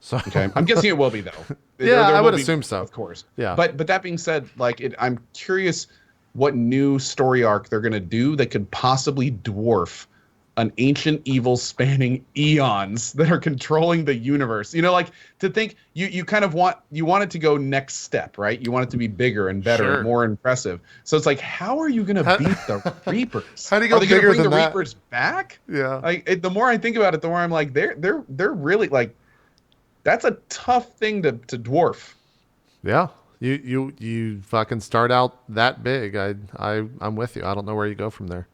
So okay, I'm guessing it will be, though. Yeah, I would assume so. Of course. Yeah. But that being said, like, I'm curious what new story arc they're going to do that could possibly dwarf an ancient evil spanning eons that are controlling the universe. You know, like, to think you kind of want it to go next step, right? You want it to be bigger and better and more impressive. So it's like, how are you going to beat the Reapers? How do you go bigger than that? Are they going to bring the Reapers back? Yeah. Like, the more I think about it, the more I'm like, they're really like, that's a tough thing to dwarf. Yeah. You fucking start out that big. I'm with you. I don't know where you go from there.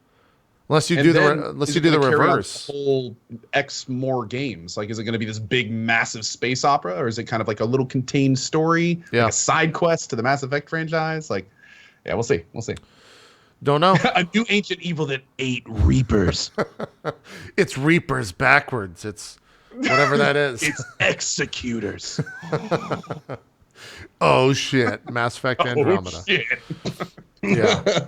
Unless you do the reverse. Whole X more games. Like, is it going to be this big, massive space opera, or is it kind of like a little contained story, like a side quest to the Mass Effect franchise? Like, yeah, we'll see. We'll see. Don't know. A new ancient evil that ate Reapers. It's Reapers backwards. It's whatever that is. It's executors. Oh shit! Mass Effect Andromeda. Oh shit. Yeah.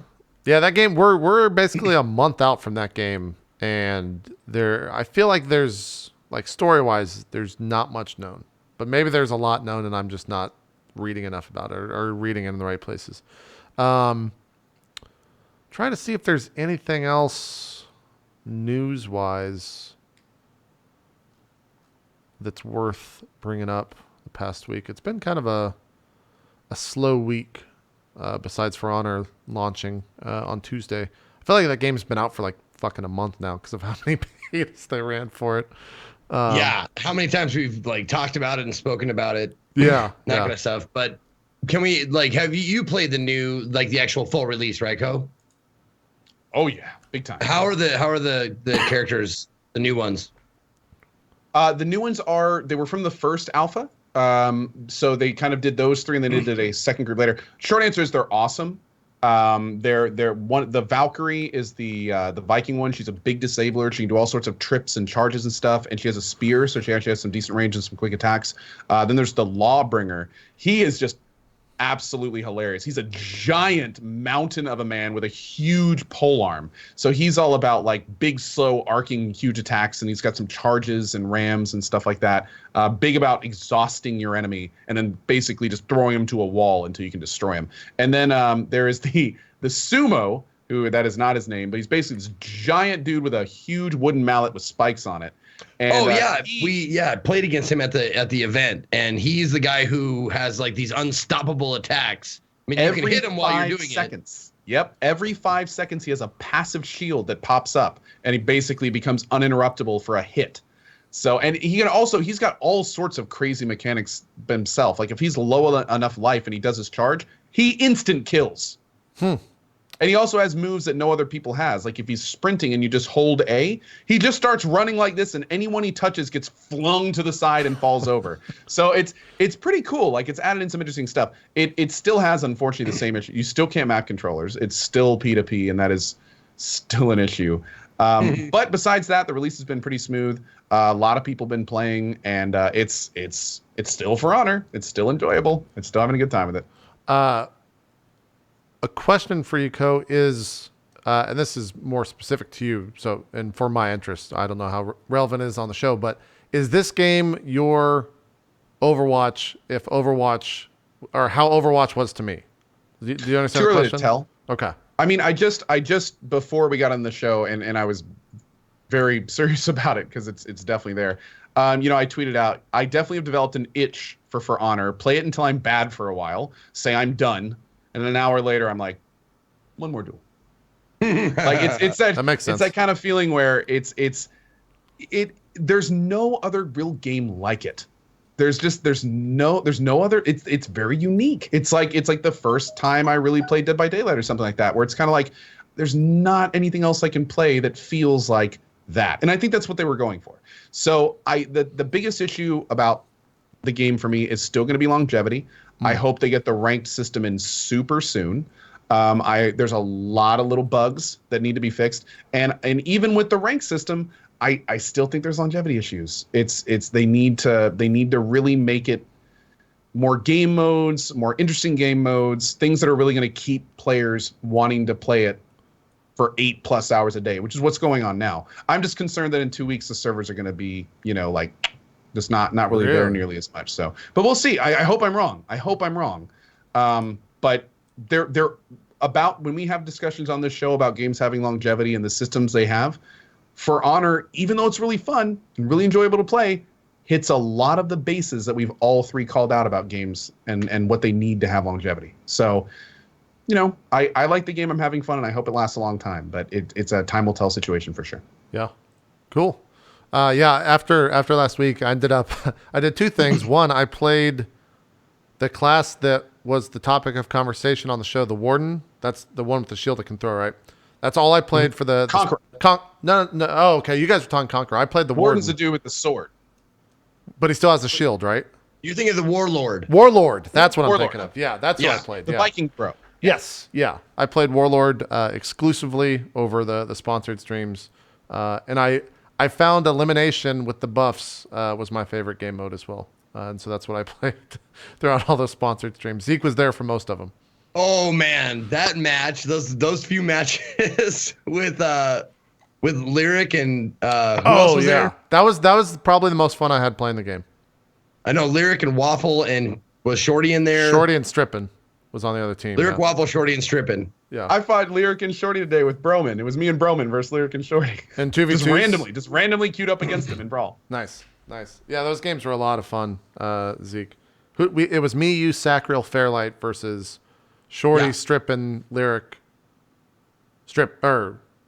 Yeah, that game, we're basically a month out from that game, and I feel like there's, like, story-wise, there's not much known. But maybe there's a lot known, and I'm just not reading enough about it, or reading it in the right places. Trying to see if there's anything else news-wise that's worth bringing up the past week. It's been kind of a slow week. Besides For Honor launching on Tuesday. I feel like that game's been out for like fucking a month now because of how many betas they ran for it. Yeah, how many times we've like talked about it and spoken about it. Yeah, that kind of stuff. But can we have you played the new, like, the actual full release, right, Co? Oh yeah, big time. How are the characters, the new ones? The new ones they were from the first alpha. So they kind of did those three, and then they did a second group later. Short answer is they're awesome. The Valkyrie is the Viking one. She's a big disabler. She can do all sorts of trips and charges and stuff, and she has a spear, so she actually has some decent range and some quick attacks. Then there's the Lawbringer. He is just absolutely hilarious. He's a giant mountain of a man with a huge polearm. So he's all about, like, big, slow, arcing, huge attacks, and he's got some charges and rams and stuff like that. Big about exhausting your enemy and then basically just throwing him to a wall until you can destroy him. And then there is the Sumo, who, that is not his name, but he's basically this giant dude with a huge wooden mallet with spikes on it. And, we played against him at the event, and he's the guy who has, like, these unstoppable attacks. I mean, you can hit him while you're doing it. Yep, every 5 seconds he has a passive shield that pops up, and he basically becomes uninterruptible for a hit. So, and he's got all sorts of crazy mechanics himself. Like, if he's low enough life and he does his charge, he instant kills. And he also has moves that no other people has. Like, if he's sprinting and you just hold A, he just starts running like this, and anyone he touches gets flung to the side and falls over. So it's pretty cool. Like, it's added in some interesting stuff. It still has, unfortunately, the same issue. You still can't map controllers. It's still P2P, and that is still an issue. But besides that, the release has been pretty smooth. A lot of people have been playing, and it's still For Honor. It's still enjoyable. It's still having a good time with it. A question for you, Co, is and this is more specific to you, so and for my interest, I don't know how relevant it is on the show, but is this game your Overwatch? If Overwatch, or how Overwatch was to me? Do you understand Too the early question? to tell. Okay. I mean, I just before we got on the show, and I was very serious about it because it's definitely there. I tweeted out, I definitely have developed an itch for Honor. Play it until I'm bad for a while. Say I'm done, and then an hour later, I'm like, one more duel. Like it's that makes sense. It's that kind of feeling where it's there's no other real game like it. There's no other. It's very unique. It's like the first time I really played Dead by Daylight or something like that, where it's kind of like there's not anything else I can play that feels like that. And I think that's what they were going for. So the biggest issue about the game for me is still going to be longevity. I hope they get the ranked system in super soon. There's a lot of little bugs that need to be fixed, and even with the ranked system, I still think there's longevity issues. They need to really make it more game modes, more interesting game modes, things that are really going to keep players wanting to play it for 8+ hours a day, which is what's going on now. I'm just concerned that in 2 weeks the servers are going to be, just not really there nearly as much. So, but we'll see. I hope I'm wrong. But they're about, when we have discussions on this show about games having longevity and the systems they have, For Honor, even though it's really fun and really enjoyable to play, hits a lot of the bases that we've all three called out about games and what they need to have longevity. So, I like the game. I'm having fun, and I hope it lasts a long time. But it's a time will tell situation for sure. Yeah, cool. After last week, I did two things. One, I played the class that was the topic of conversation on the show, the Warden. That's the one with the shield that can throw, right? That's all I played for the Conqueror. No. Oh, okay. You guys were talking Conqueror. I played the Warden's Warden. the dude with the sword. But he still has a shield, right? You're thinking of the Warlord. Warlord. That's what I'm Warlord. thinking of. Yeah, that's what I played. The Yeah. Viking Pro. Yes. Yeah. I played Warlord exclusively over the sponsored streams. And I found Elimination with the buffs was my favorite game mode as well. And so that's what I played throughout all those sponsored streams. Zeke was there for most of them. Oh man, that match, those few matches with Lyric and who else was there? That was probably the most fun I had playing the game. I know Lyric and Waffle, and was Shorty in there? Shorty and Strippin was on the other team. Lyric, Waffle, Shorty, and Strippin. Yeah. I fought Lyric and Shorty today with Broman. It was me and Broman versus Lyric and Shorty. And 2v2s? Just randomly queued up against him in Brawl. Nice. Yeah, those games were a lot of fun, Zeke. It was me, you, Sacriel, Fairlight versus Shorty, Strippin, Lyric,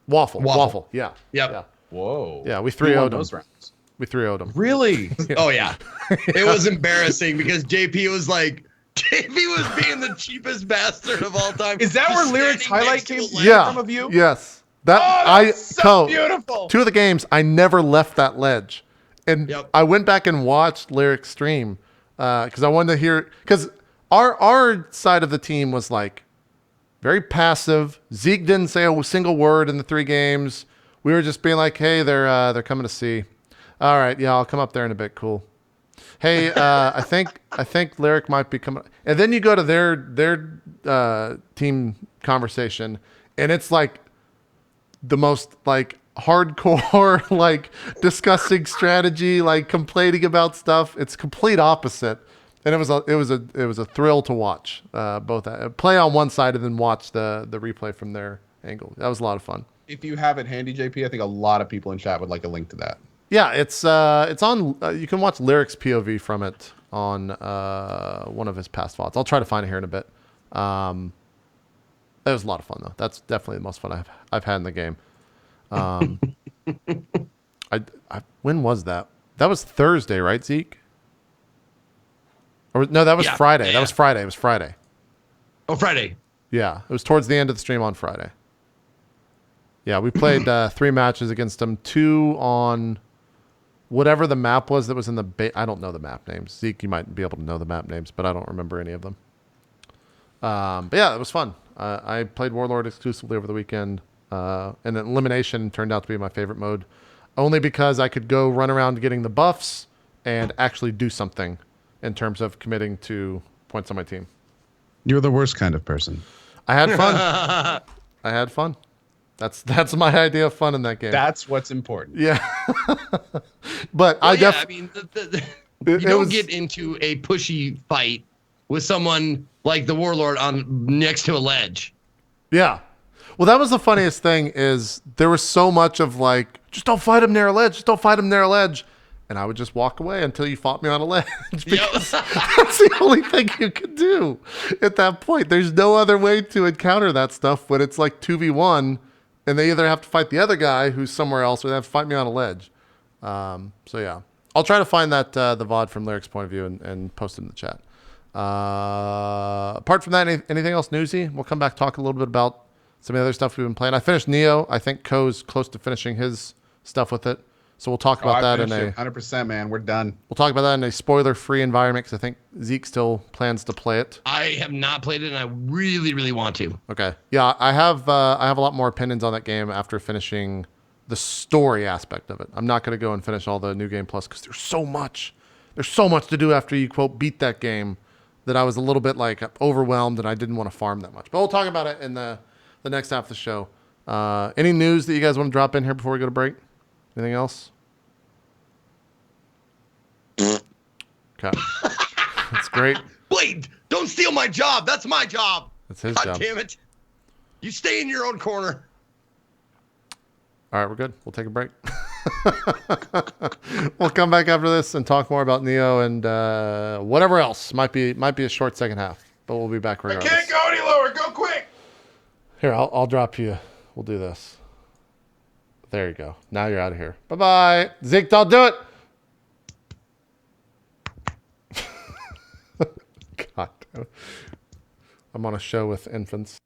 Waffle. Yeah. Yep. Yeah. Whoa. Yeah, we Who won 3-0'd those them. rounds. We 3-0'd them. Really? Oh yeah. It was embarrassing because JP was being the cheapest bastard of all time. Is that Just where Lyric's standing highlight next to came the from? ledge. Yeah. Some of you? Yes. So beautiful. 2 of the games, I never left that ledge. And Yep. I went back and watched Lyric's stream because I wanted to hear, because our side of the team was like very passive. Zeke didn't say a single word in the 3 games. We were just being like, hey, they're coming to see. All right, yeah, I'll come up there in a bit. Cool. Hey, I think Lyric might be coming. And then you go to their team conversation, and it's like the most like hardcore, like discussing strategy, like complaining about stuff. It's complete opposite. And it was a thrill to watch both play on one side and then watch the replay from their angle. That was a lot of fun. If you have it handy, JP, I think a lot of people in chat would like a link to that. Yeah, it's on. You can watch Lyric's POV from it on one of his past VODs. I'll try to find it here in a bit. It was a lot of fun though. That's definitely the most fun I've had in the game. When was that? That was Thursday, right, Zeke? Or no, that was Friday. Yeah. That was Friday. It was Friday. Oh, Friday. Yeah, it was towards the end of the stream on Friday. Yeah, we played 3 matches against them. 2 on whatever the map was that was in the I don't know the map names. Zeke, you might be able to know the map names, but I don't remember any of them. But yeah, it was fun. I played Warlord exclusively over the weekend, and Elimination turned out to be my favorite mode, only because I could go run around getting the buffs and actually do something in terms of committing to points on my team. You're the worst kind of person. I had fun. I had fun. That's my idea of fun in that game. That's what's important. Yeah. But Well, I yeah, definitely. I mean, you don't get into a pushy fight with someone like the Warlord on next to a ledge. Yeah. Well, that was the funniest thing is there was so much of like, just don't fight him near a ledge. Just don't fight him near a ledge. And I would just walk away until you fought me on a ledge. Because that's the only thing you could do at that point. There's no other way to encounter that stuff when it's like 2v1 and they either have to fight the other guy who's somewhere else or they have to fight me on a ledge. So yeah. I'll try to find that the VOD from Lyric's point of view and post it in the chat. Apart from that, anything else newsy? We'll come back talk a little bit about some of the other stuff we've been playing. I finished Neo. I think Co's close to finishing his stuff with it. So we'll talk about that in a 100%, man. We're done. We'll talk about that in a spoiler-free environment because I think Zeke still plans to play it. I have not played it, and I really, really want to. Okay. Yeah, I have a lot more opinions on that game after finishing the story aspect of it. I'm not going to go and finish all the New Game Plus because there's so much. There's so much to do after you, quote, beat that game that I was a little bit like overwhelmed and I didn't want to farm that much. But we'll talk about it in the next half of the show. Any news that you guys want to drop in here before we go to break? Anything else? Okay. That's great. Wait, don't steal my job. That's my job. That's his God job. damn it. You stay in your own corner. All right, we're good. We'll take a break. We'll come back after this and talk more about Neo and whatever else. Might be a short second half, but we'll be back regardless. I can't go any lower. Go quick. Here, I'll drop you. We'll do this. There you go. Now you're out of here. Bye-bye. Zeke, don't do it. God damn it. I'm on a show with infants.